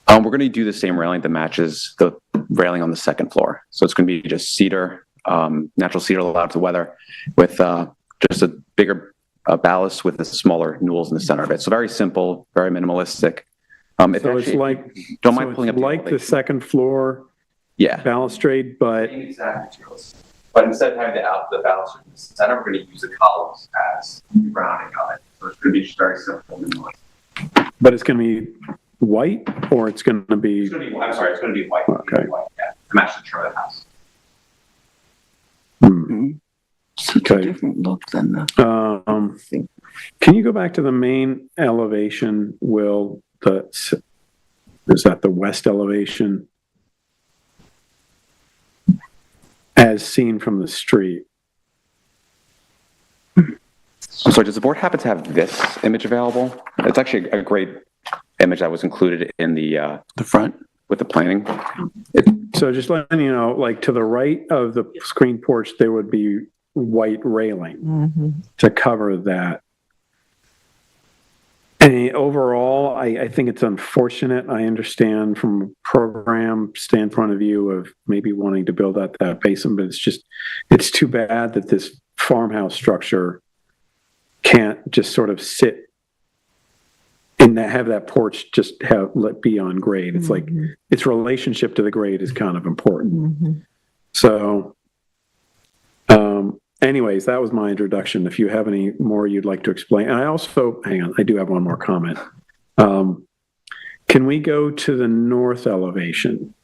We're going to do the same railing that matches the railing on the second floor. So it's going to be just cedar, natural cedar allowed to weather, with just a bigger ballast with the smaller newels in the center of it. So very simple, very minimalistic. It's like, don't mind pulling up like the second floor balustrade, but Exact materials. But instead of having the balustrade in the center, we're going to use the columns as grounding on it. So it's going to be just very simple and minimalist. but it's going to be white, or it's going to be. It's going to be, I'm sorry, it's going to be white. Okay. White, yeah, to match the trim of the house. Such a different look than the. Can you go back to the main elevation, Will? Is that the west elevation? As seen from the street. I'm sorry, does the board happen to have this image available? It's actually a great image that was included in the front with the planning. So just letting you know, like to the right of the screen porch, there would be white railing to cover that. And overall, I think it's unfortunate. I understand from a program standpoint of view of maybe wanting to build out that basement, but it's too bad that this farmhouse structure can't just sort of sit and have that porch just be on grade. It's like its relationship to the grade is kind of important. So, anyways, that was my introduction. If you have any more you'd like to explain. And I also, hang on, I do have one more comment. Can we go to the north elevation?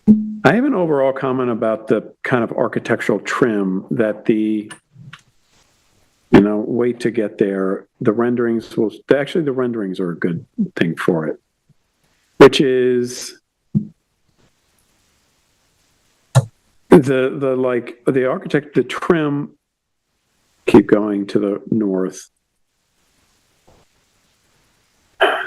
I have an overall comment about the kind of architectural trim that wait to get there. The renderings the renderings are a good thing for it, which is the trim, keep going to the north.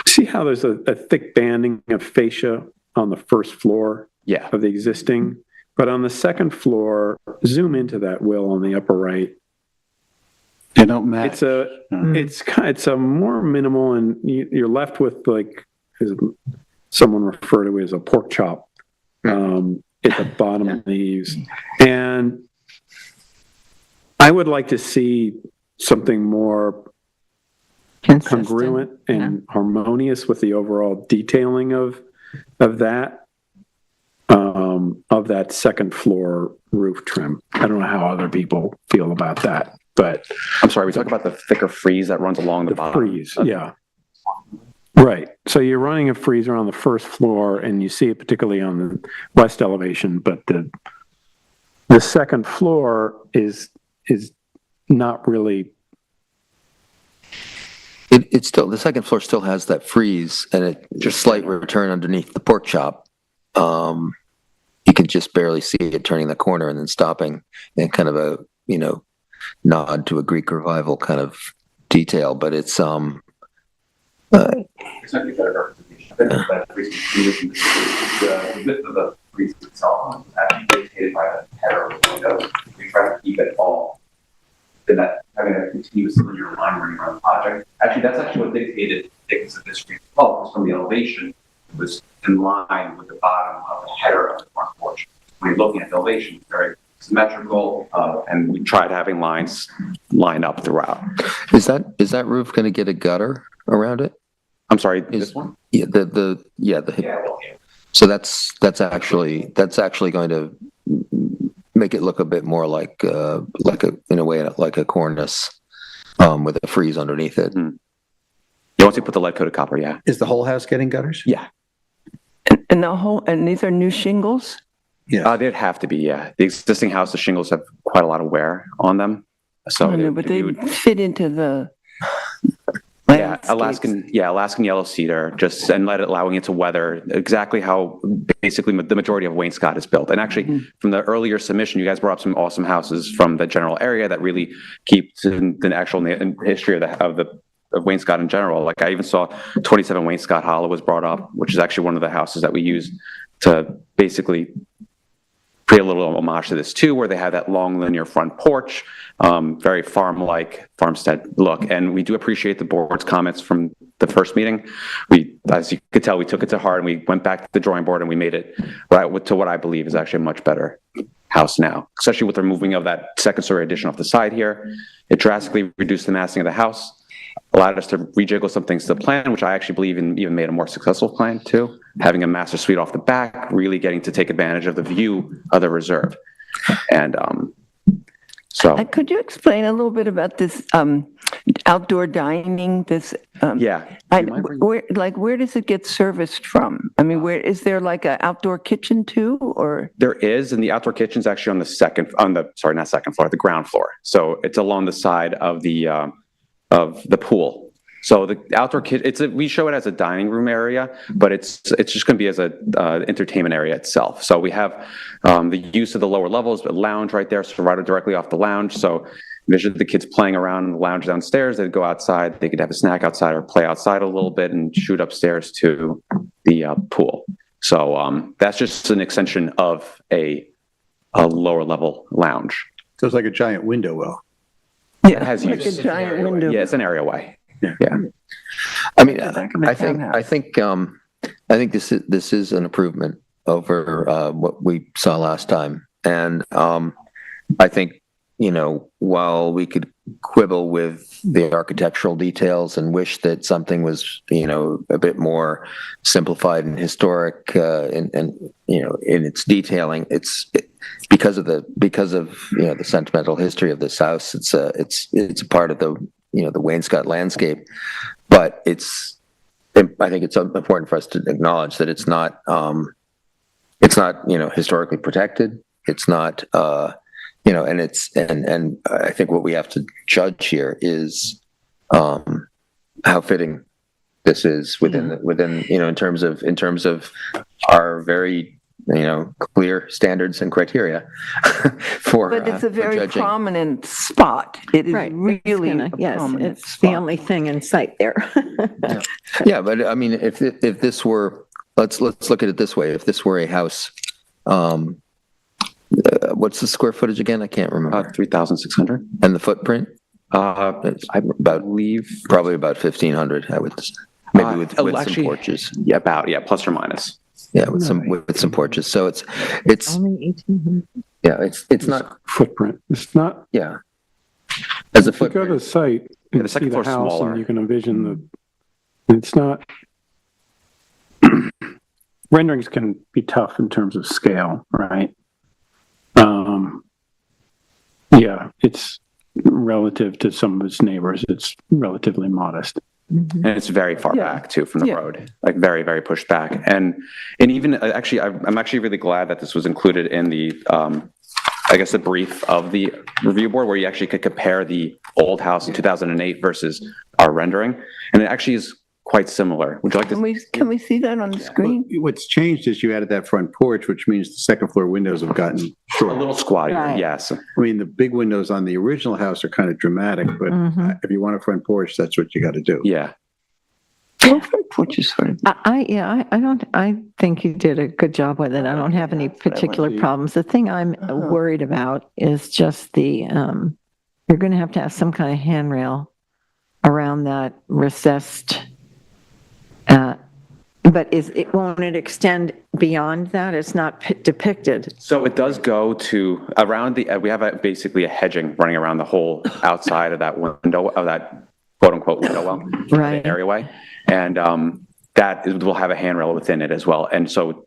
See how there's a thick banding of fascia on the first floor of the existing, but on the second floor, zoom into that, Will, on the upper right. They don't match. It's a more minimal, and you're left with, like, as someone referred to it as a pork chop at the bottom of the eaves. And I would like to see something more congruent and harmonious with the overall detailing of that second floor roof trim. I don't know how other people feel about that, but I'm sorry, we talk about the thicker frieze that runs along the bottom. Frieze, yeah. Right. So you're running a frieze on the first floor, and you see it particularly on the west elevation, but the second floor is not really. It's still, the second floor still has that frieze, and it just slight return underneath the pork chop. You can just barely see it turning the corner and then stopping, and kind of a nod to a Greek revival kind of detail. But it's It's not a better representation. The width of the frieze itself is actually dictated by the header of the windows. We try to keep it all. Then that having a continuous linear line running around the project. Actually, that's actually what dictated the thickness of this frieze. Because from the elevation, it was in line with the bottom of the header of the front porch. When you're looking at the elevation, it's very symmetrical, and we tried having lines lined up throughout. Is that roof going to get a gutter around it? I'm sorry, this one? Yeah, So that's actually going to make it look a bit more like a cornice with a frieze underneath it. Yeah, once you put the lead coated copper, yeah. Is the whole house getting gutters? Yeah. And these are new shingles? Yeah. They'd have to be, yeah. The existing house, the shingles have quite a lot of wear on them. So But they fit into the Alaskan yellow cedar, and allowing it to weather exactly how basically the majority of wainscot is built. And actually, from the earlier submission, you guys brought up some awesome houses from the general area that really keep the actual history of wainscot in general. Like, I even saw 27 Wainscot Hollow was brought up, which is actually one of the houses that we use to basically pay a little homage to this too, where they have that long linear front porch, very farm-like, farmstead look. And we do appreciate the board's comments from the first meeting. As you could tell, we took it to heart, and we went back to the drawing board, and we made it to what I believe is actually a much better house now, especially with the removing of that second story addition off the side here. It drastically reduced the massing of the house, allowed us to rejiggle some things to the plan, which I actually believe even made a more successful plan too. Having a master suite off the back, really getting to take advantage of the view of the reserve. And could you explain a little bit about this outdoor dining? This where does it get serviced from? I mean, where is there like an outdoor kitchen too, or? There is, and the outdoor kitchen's actually the ground floor. So it's along the side of the pool. So the outdoor kitchen, we show it as a dining room area, but it's just going to be as a entertainment area itself. So we have the use of the lower levels, but lounge right there, so right directly off the lounge. So envision the kids playing around in the lounge downstairs. They'd go outside, they could have a snack outside or play outside a little bit and shoot upstairs to the pool. So that's just an extension of a lower level lounge. So it's like a giant window well. Yeah, it has like use. a giant window. Yeah, it's an areaway. Yeah. I mean, I think this is an improvement over what we saw last time, and I think, while we could quibble with the architectural details and wish that something was a bit more simplified and historic in its detailing, it's because of the sentimental history of this house. It's a part of the wainscot landscape, but I think it's important for us to acknowledge that it's not it's not, historically protected. It's not, and and I think what we have to judge here is how fitting this is within, in terms of our very, clear standards and criteria for But it's a for very judging. prominent spot. It is Right. really a Yes, prominent it's spot. the only thing in sight there. Yeah, but I mean, if this were, let's look at it this way. If this were a house, what's the square footage again? I can't remember. 3,600. And the footprint? I believe Probably about 1,500, I would, maybe with actually, some porches. Yeah, plus or minus. Yeah, with some porches. So it's Only 1,800. yeah, it's not, Footprint. It's not, yeah. As a if you go to the footprint, site the and see second the floor's house smaller. and you can envision it's not, renderings can be tough in terms of scale, right? Yeah, it's relative to some of its neighbors, it's relatively modest. And it's very far back too from the road, like very, very pushed back. And even actually, I'm actually really glad that this was included in the, I guess, the brief of the review board, where you actually could compare the old house in 2008 versus our rendering. And it actually is quite similar. Would you like to? Can we see that on the screen? What's changed is you added that front porch, which means the second floor windows have gotten A short. little squattier, Right. yes. I mean, the big windows on the original house are kind of dramatic, but if you want a front porch, that's what you got to do. Yeah. Well, front porch is sort of. I think you did a good job with it. I don't have any particular problems. The thing I'm worried about is just you're going to have some kind of handrail around that recessed, but won't it extend beyond that? It's not depicted. So it does go to around we have basically a hedging running around the whole outside of that window, of that quote unquote window well, Right. the areaway. And will have a handrail within it as well. And so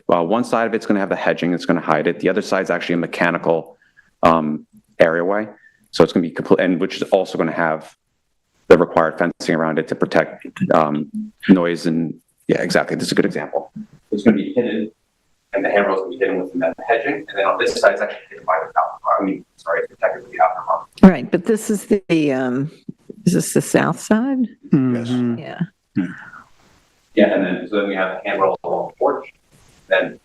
one side of it's going to have the hedging, it's going to hide it. The other side's actually a mechanical areaway. So it's going to be complete, and which is also going to have the required fencing around it to protect noise. And yeah, exactly. This is a good example. It's going to be hidden, and the handrail is going to be hidden within that hedging. And then on this side, it's actually hidden by the outer, it's protected with the outer bar. Right, but this is is this the south side? Mhm. Yeah. Yeah, and then we have the handrail along the porch. Then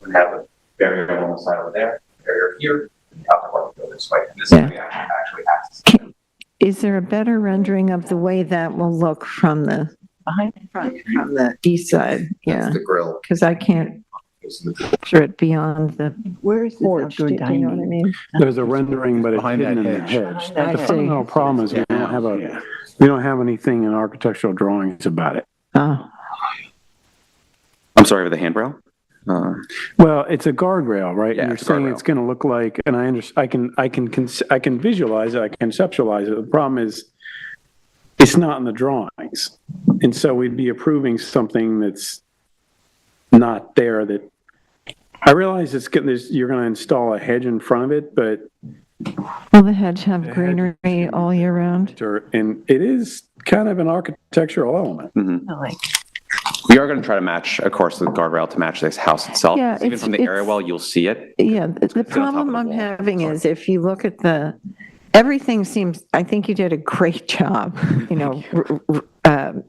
we have a barrier along the side over there, barrier here, and the outer bar will go this way. And this is we actually access. Is there a better rendering of the way that will look from the from the east side? Yeah, the grill. because I can't picture it beyond the Where is this porch. outdoor Do you know what I dining? mean? There's a rendering, but it's Behind hidden that in the hedge. hedge. Behind The that fundamental problem is we don't have anything in architectural drawings about it. Oh, I'm sorry, with the handrail? Well, it's a guardrail, right? Yeah, You're it's a saying guardrail. it's going to look like, and I can visualize it, I can conceptualize it. The problem is it's not in the drawings. And so we'd be approving something that's not there. That I realize you're going to install a hedge in front of it, but will the hedge have greenery all year round? and it is kind of an architectural element. Like, We are going to try to match, of course, the guardrail to match this house itself. Yeah, Even from the it's- area well, you'll see it. yeah, the problem I'm having is if you look at everything seems, I think you did a great job,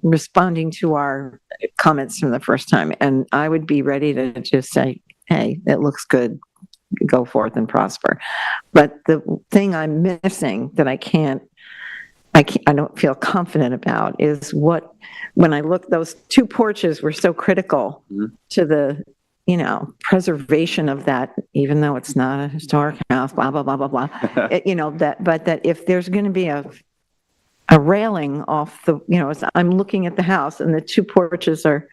responding to our comments from the first time. And I would be ready to just say, hey, it looks good, go forth and prosper. But the thing I'm missing that I don't feel confident about is when I look, those two porches were so critical to the, preservation of that, even though it's not a historic house, blah, blah, blah, blah, blah. That if there's going to be a railing off I'm looking at the house and the two porches are,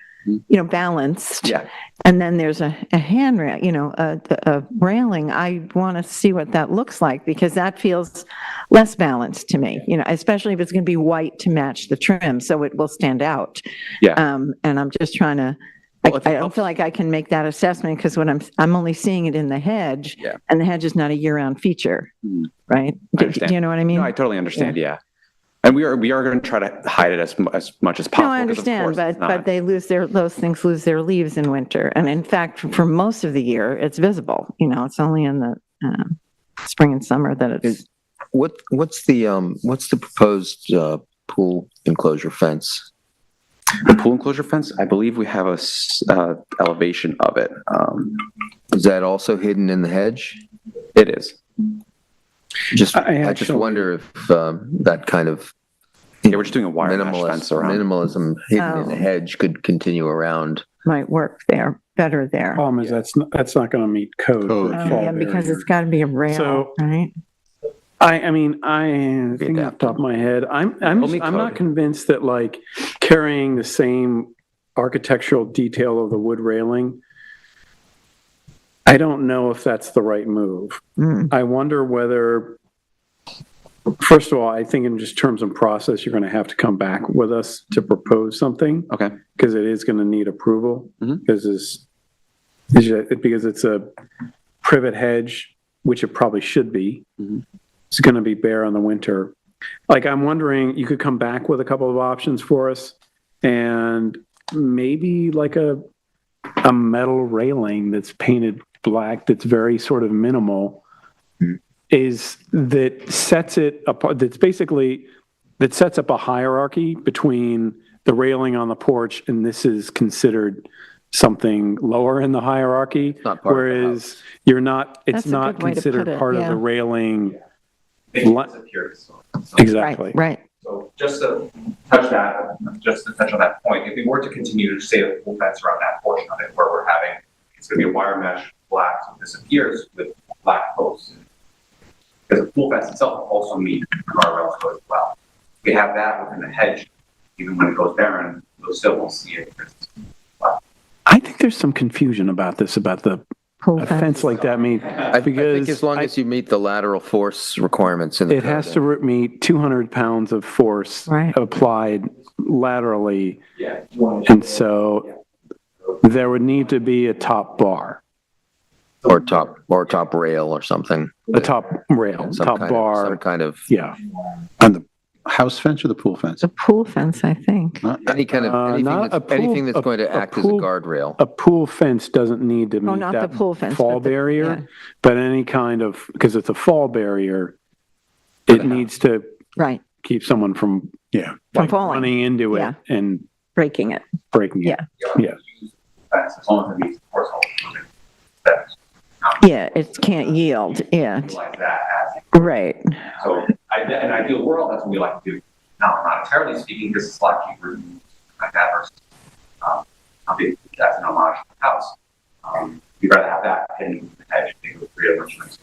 balanced. Yeah. And then there's a handrail, a railing. I want to see what that looks like because that feels less balanced to me, especially if it's going to be white to match the trim, so it will stand out. Yeah. And I'm just trying to, Well, if it I don't helps- feel like I can make that assessment because I'm only seeing it in the hedge, Yeah. and the hedge is not a year-round feature, right? I understand. Do you know what I mean? No, I totally understand. Yeah. And we are going to try to hide it as much as possible. No, I 'cause of understand, course it's but not. they those things lose their leaves in winter. And in fact, for most of the year, it's visible. It's only in the spring and summer that it's. What's the proposed pool enclosure fence? The pool enclosure fence, I believe we have elevation of it. Is that also hidden in the hedge? It is. I just wonder if that kind of we're just doing a wire mesh fence around. Minimalism hidden in the hedge could continue around. Might work there better there. Problem is that's not going to meet code. for fall Yeah, because barrier. it's got to be a rail, So- right? I think off the top of my head, I'm not convinced that like carrying the same architectural detail of the wood railing, I don't know if that's the right move. I wonder whether, first of all, I think in just terms of process, you're going to have to come back with us to propose something. Okay. Because it is going to need approval. Because it's a privet hedge, which it probably should be. It's going to be bare in the winter. Like, I'm wondering, you could come back with a couple of options for us and maybe like a metal railing that's painted black, that's very sort of minimal, that sets it apart, that sets up a hierarchy between the railing on the porch and this is considered something lower in the hierarchy, whereas it's That's a not good way to considered put it, part of yeah. the railing. It disappears. Exactly. Right. So just to touch on that point, if we were to continue to say a full fence around that portion of it where we're having, it's going to be a wire mesh black, so it disappears with black posts. Because the pool fence itself also meets guardrails code as well. We have that within the hedge, even when it goes barren, you'll still won't see it. I think there's some confusion about this, about a fence like that. I think as long as you meet the lateral force requirements in the it has to meet 200 pounds of force applied laterally. And so there would need to be a top bar. Or top rail or something. A top rail, Some top kind bar. Some kind of. Yeah. On the house fence or the pool fence? The pool fence, I think. Any kind of, anything that's going to act as a guardrail. A pool fence doesn't need to meet not that the pool fence, fall but barrier, but any kind of, because it's a fall barrier, it needs to keep someone from falling. running into it and breaking it. Yeah. As long as it meets the force limit. Yeah, it can't yield. Yeah. Like that as Right. So, in an ideal world, that's what we like to do. Now, monetarily speaking, this is a lot cheaper than like that versus, that's an homage to the house. We'd rather have that hidden in the hedge, I think, with three other instruments.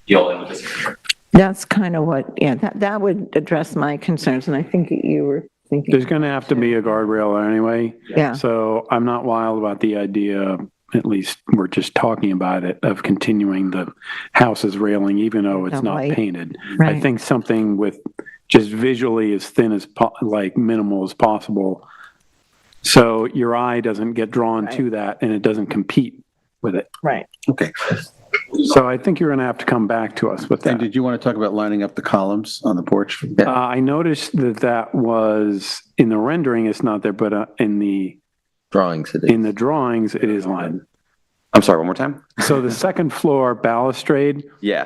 Yield and disappear. That's kind of what, that would address my concerns. And I think you were thinking. There's going to have to be a guardrail anyway. Yeah. So I'm not wild about the idea, at least we're just talking about it, of continuing the house's railing, even though it's not painted. Right. I think something with just visually as thin as, like minimal as possible. So your eye doesn't get drawn to that and it doesn't compete with it. Right. Okay. So I think you're going to have to come back to us with that. And did you want to talk about lining up the columns on the porch? I noticed that was in the rendering, it's not there, but in the drawings, in the drawings, it is lined. I'm sorry, one more time. So the second floor balustrade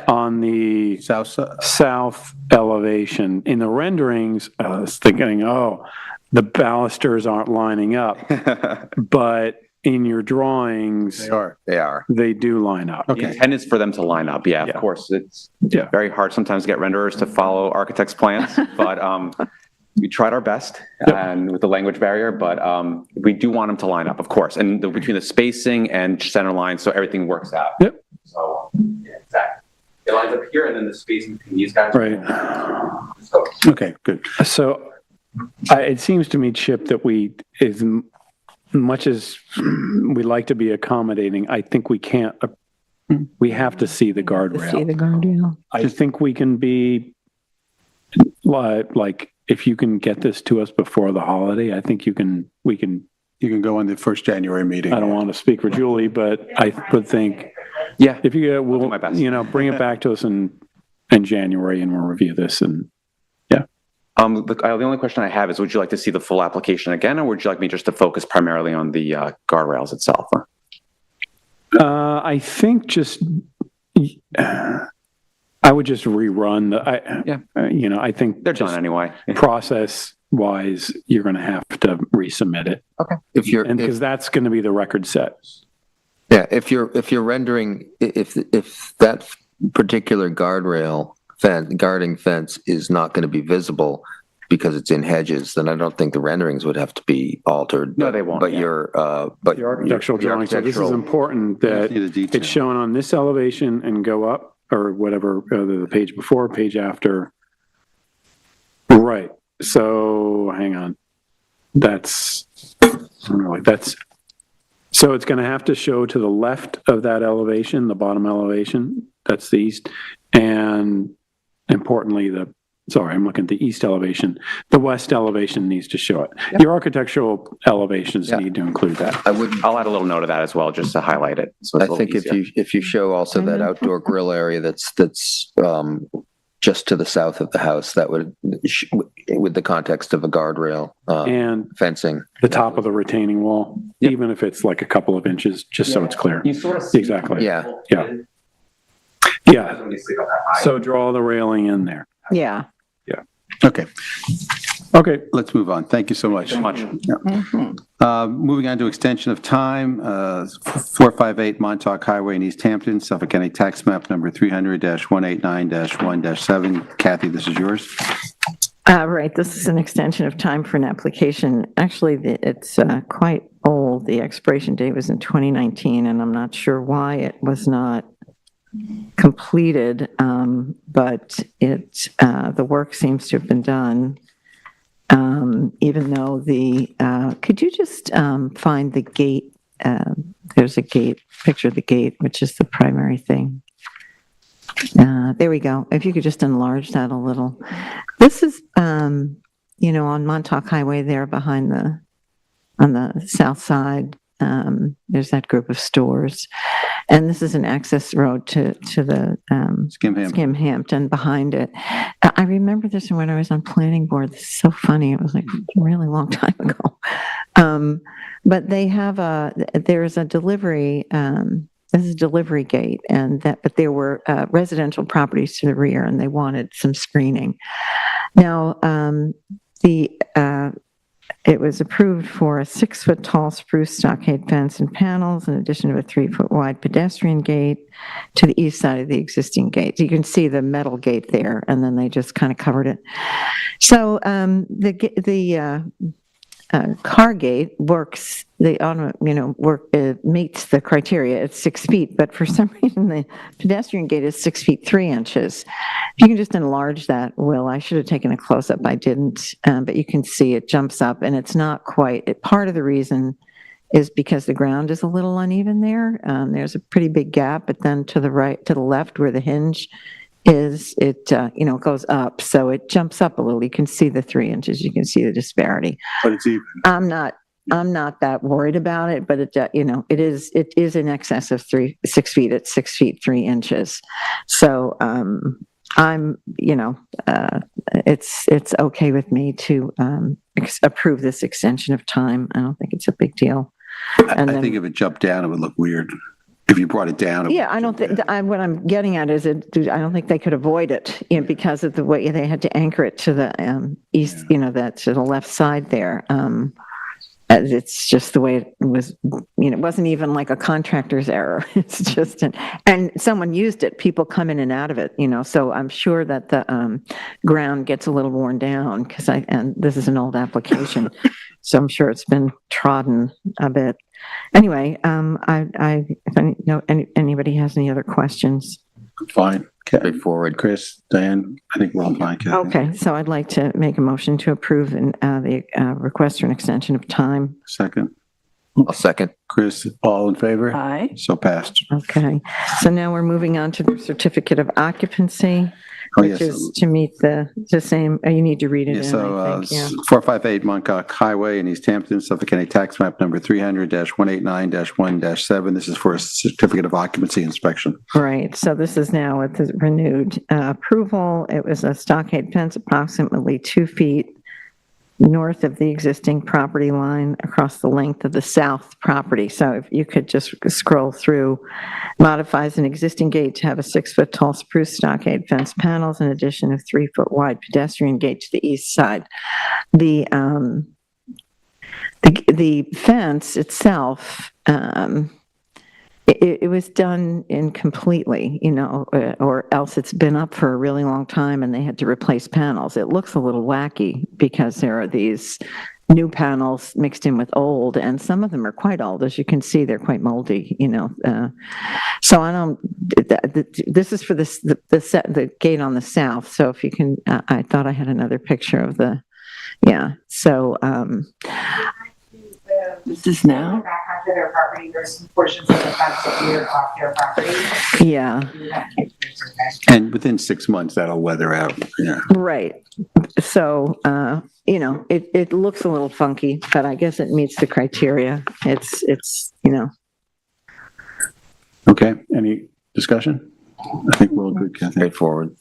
on the south elevation, in the renderings, I was thinking, the balusters aren't lining up, but in your drawings, they do line up. The intent is for them to line up. Yeah, of course. It's very hard sometimes to get renderers to follow architects' plans, but we tried our best and with the language barrier, but we do want them to line up, of course, and between the spacing and center line, so everything works out. Yep. So, yeah, exactly. It lines up here, and then the spacing between these guys. Right. So, okay, good. So it seems to me, Chip, that as much as we like to be accommodating, I think we can't, we have to see the guardrail. See the guardrail. I think we can be like, if you can get this to us before the holiday, I think you can go on the first January meeting. I don't want to speak for Julie, but I would think, if you we'll do my best. Bring it back to us in January and we'll review this and The only question I have is, would you like to see the full application again, or would you like me just to focus primarily on the guardrails itself? I think just, I would just rerun I think they're done anyway. Process-wise, you're going to have to resubmit it. Okay. Because that's going to be the record set. Yeah, if you're rendering, if that particular guarding fence is not going to be visible because it's in hedges, then I don't think the renderings would have to be altered. No, they won't. But the architectural drawing. So this is important that it's shown on this elevation and go up, or whatever, the page before, page after. Right. So hang on. So it's going to have to show to the left of that elevation, the bottom elevation, that's the east, and importantly, I'm looking at the east elevation. The west elevation needs to show it. Yep. Your architectural elevations need to include that. I'll add a little note of that as well, just to highlight it. So I think if you show also that outdoor grill area that's just to the south of the house, that would, with the context of a guardrail and fencing, the top of the retaining wall, even if it's like a couple of inches, just so it's clear. You sort of see exactly. Yeah. So draw the railing in there. Yeah. Okay. Okay. Let's move on. Thank you so much. Moving on to extension of time, 458 Montauk Highway in East Hampton, Suffolk County Tax Map number 300-189-1-7. Kathy, this is yours. Right. This is an extension of time for an application. Actually, it's quite old. The expiration date was in 2019, and I'm not sure why it was not completed, but the work seems to have been done. Even though could you just find the gate? There's a gate, picture of the gate, which is the primary thing. There we go. If you could just enlarge that a little. This is, on Montauk Highway there on the south side. There's that group of stores. And this is an access road to the Skimhampton behind it. I remember this when I was on planning board. This is so funny. It was like a really long time ago. But they have there's a delivery, this is a delivery gate, but there were residential properties to the rear, and they wanted some screening. Now, it was approved for a 6-foot-tall spruce stockade fence and panels, in addition to a 3-foot-wide pedestrian gate to the east side of the existing gate. You can see the metal gate there, and then they just kind of covered it. So the car gate works. It meets the criteria. It's 6 feet, but for some reason the pedestrian gate is 6 feet 3 inches. If you can just enlarge that, Will. I should have taken a close up. I didn't, but you can see it jumps up, and it's not quite. Part of the reason is because the ground is a little uneven there. There's a pretty big gap, but then to the left, where the hinge is, it goes up, so it jumps up a little. You can see the 3 inches. You can see the disparity. But it's even. I'm not that worried about it, but it is in excess of 6 feet. It's 6 feet 3 inches. So it's okay with me to approve this extension of time. I don't think it's a big deal. I think if it jumped down, it would look weird. If you brought it down. I don't think, what I'm getting at is I don't think they could avoid it, because of the way they had to anchor it to the east, that to the left side there. It's just the way it was, it wasn't even like a contractor's error. It's just, and someone used it, people come in and out of it, so I'm sure that the ground gets a little worn down and this is an old application. So I'm sure it's been trodden a bit. Anyway, if anybody has any other questions. Fine. Straightforward. Chris, Diane, I think we're all fine. Kathy. Okay, so I'd like to make a motion to approve the request for an extension of time. Second. I'll second. Chris, all in favor? Aye. So passed. Okay, so now we're moving on to the certificate of occupancy, Oh, which yes. is to meet the same, you need to read it Yeah, in, so I think, yeah. 458 Montauk Highway in East Hampton, Suffolk County Tax Map number 300-189-1-7. This is for a certificate of occupancy inspection. Right, so this is now with the renewed approval. It was a stockade fence approximately 2 feet north of the existing property line across the length of the south property. So if you could just scroll through, modifies an existing gate to have a 6-foot tall spruce stockade fence panels in addition of 3-foot wide pedestrian gate to the east side. The fence itself, it was done incompletely, or else it's been up for a really long time and they had to replace panels. It looks a little wacky because there are these new panels mixed in with old, and some of them are quite old. As you can see, they're quite moldy, So I don't, this is for the gate on the south. So if you can, I thought I had another picture of so, this is now? Back onto their property, there's some portions of the fence that are off their property. Yeah. And within 6 months, that'll weather out. Yeah. Right. So, it looks a little funky, but I guess it meets the criteria. It's. Okay, any discussion? I think we're all good, Kathy. Straightforward.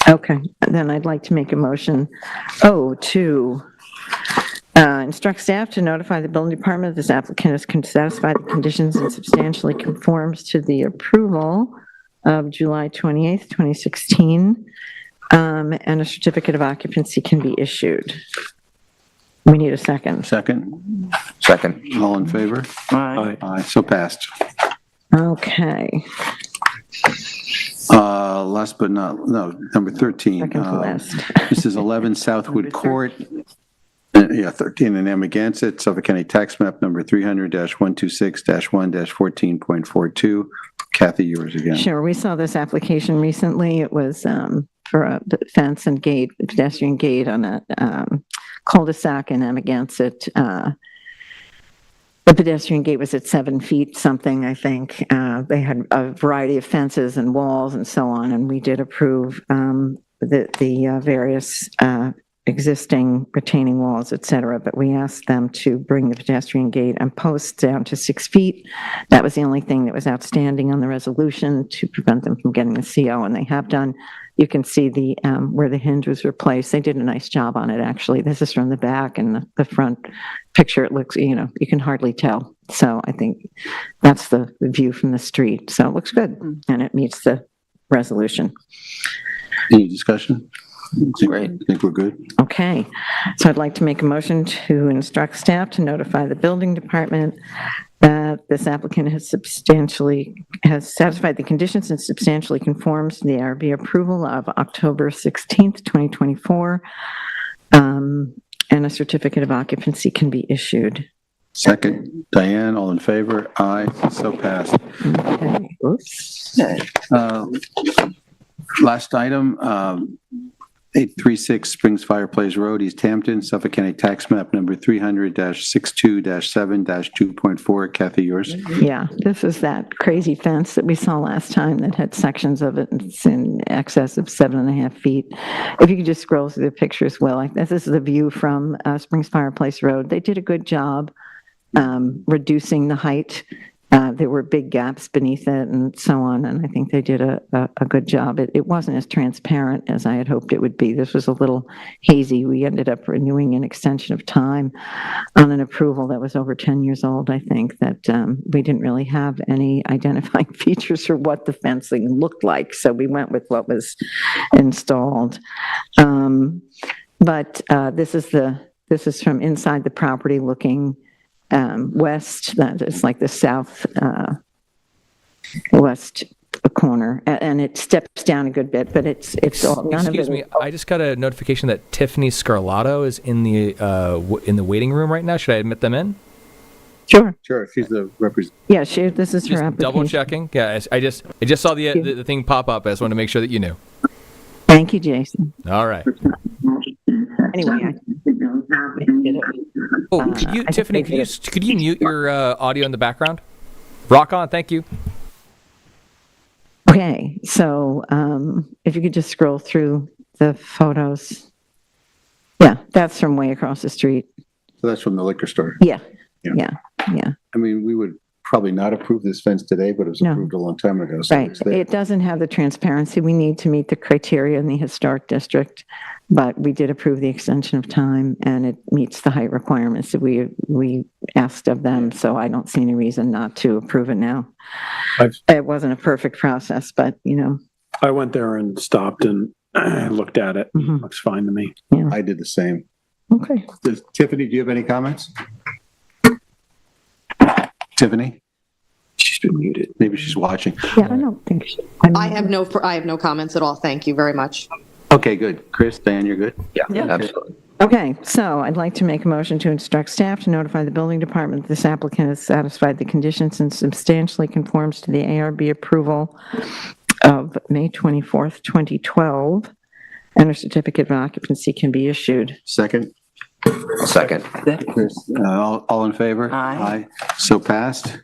Okay, then I'd like to make a motion, to instruct staff to notify the building department that this applicant has satisfied the conditions and substantially conforms to the approval of July 28th, 2016, and a certificate of occupancy can be issued. We need a second. Second? Second. All in favor? Aye. Aye, so passed. Okay. Last but not, no, number 13. Second to last. This is 11 Southwood Court. 13 in Amagansett, Suffolk County Tax Map number 300-126-1-14.42. Kathy, yours again. Sure, we saw this application recently. It was for a fence and gate, pedestrian gate on a cul-de-sac in Amagansett. The pedestrian gate was at 7 feet something, I think. They had a variety of fences and walls and so on, and we did approve the various existing retaining walls, et cetera, but we asked them to bring the pedestrian gate and posts down to 6 feet. That was the only thing that was outstanding on the resolution to prevent them from getting the CO, and they have done. You can see the where the hinge was replaced. They did a nice job on it, actually. This is from the back, and the front picture, it looks, you can hardly tell. So I think that's the view from the street. So it looks good, and it meets the resolution. Any discussion? Great. I think we're good. Okay, so I'd like to make a motion to instruct staff to notify the building department that this applicant has satisfied the conditions and substantially conforms to the ARB approval of October 16th, 2024, and a certificate of occupancy can be issued. Second, Diane, all in favor? Aye, so passed. Okay. Oops. Last item, 836 Springs Fireplace Road, East Hampton, Suffolk County Tax Map number 300-62-7-2.4. Kathy, yours? Yeah, this is that crazy fence that we saw last time that had sections of it it's in excess of 7.5 feet. If you could just scroll through the pictures, Will, like this is the view from Springs Fireplace Road. They did a good job reducing the height. There were big gaps beneath it and so on, and I think they did a good job. It wasn't as transparent as I had hoped it would be. This was a little hazy. We ended up renewing an extension of time on an approval that was over 10 years old, I think, that we didn't really have any identifying features for what the fencing looked like, so we went with what was installed. But this is from inside the property looking west. That is like the south west corner, and it steps down a good bit, but it's all, none of it. Excuse me, I just got a notification that Tiffany Scarlato is in the waiting room right now. Should I admit them in? Sure. Sure, she's the representative. Yeah, this is her Just application. double checking. Yeah, I just saw the thing pop up. I just wanted to make sure that you knew. Thank you, Jason. All right. Anyway, Oh, could you, I think Tiffany, they could you mute your audio in the background? Rock on, thank you. Okay, so if you could just scroll through the photos. Yeah, that's from way across the street. So that's from the liquor store. Yeah. I mean, we would probably not approve this fence today, but it was No. approved a long time ago. So Right. it's there. It doesn't have the transparency we need to meet the criteria in the historic district, but we did approve the extension of time and it meets the height requirements that we asked of them. So I don't see any reason not to approve it now. It wasn't a perfect process, but I went there and stopped and looked at it. Looks fine to me. I did the same. Okay. Tiffany, do you have any comments? Tiffany? She's been muted. Maybe she's watching. Yeah, I don't think she. I have no comments at all. Thank you very much. Okay, good. Chris, Diane, you're good? Yeah, Yeah. absolutely. Okay, so I'd like to make a motion to instruct staff to notify the building department that this applicant has satisfied the conditions and substantially conforms to the ARB approval of May 24th, 2012, and a certificate of occupancy can be issued. Second? Second. Chris, all in favor? Aye. So passed.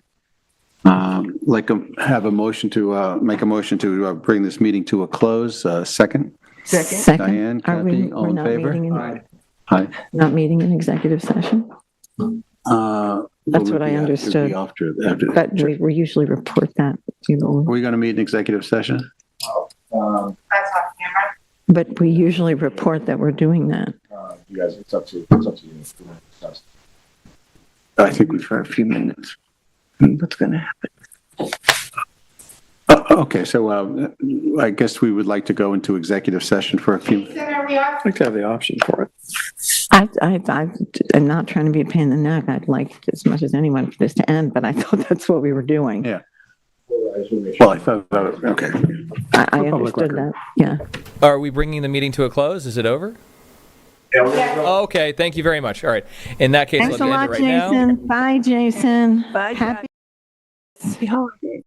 Like have a motion to make a motion to bring this meeting to a close. Second? Second. Diane, Are we, Kathy, all we're in not favor? meeting in, Aye. not meeting in executive session? That's what I understood. After, But we usually report that. Are we going to meet in executive session? That's off camera. But we usually report that we're doing that. You guys, it's up to you. I think we For a few minutes. What's going to happen? Okay, so I guess we would like to go into executive session for a few. Jason, are we off? I'd like to have the option for it. I'm not trying to be a pain in the neck. I'd like as much as anyone for this to end, but I thought that's what we were doing. Yeah. Well, I thought, okay. I public understood record. that. Yeah. Are we bringing the meeting to a close? Is it over? Oh, okay, thank you very much. All right. In that case, Thanks let's a end lot, it right now. Jason. Bye, Jason. Bye, Happy holidays.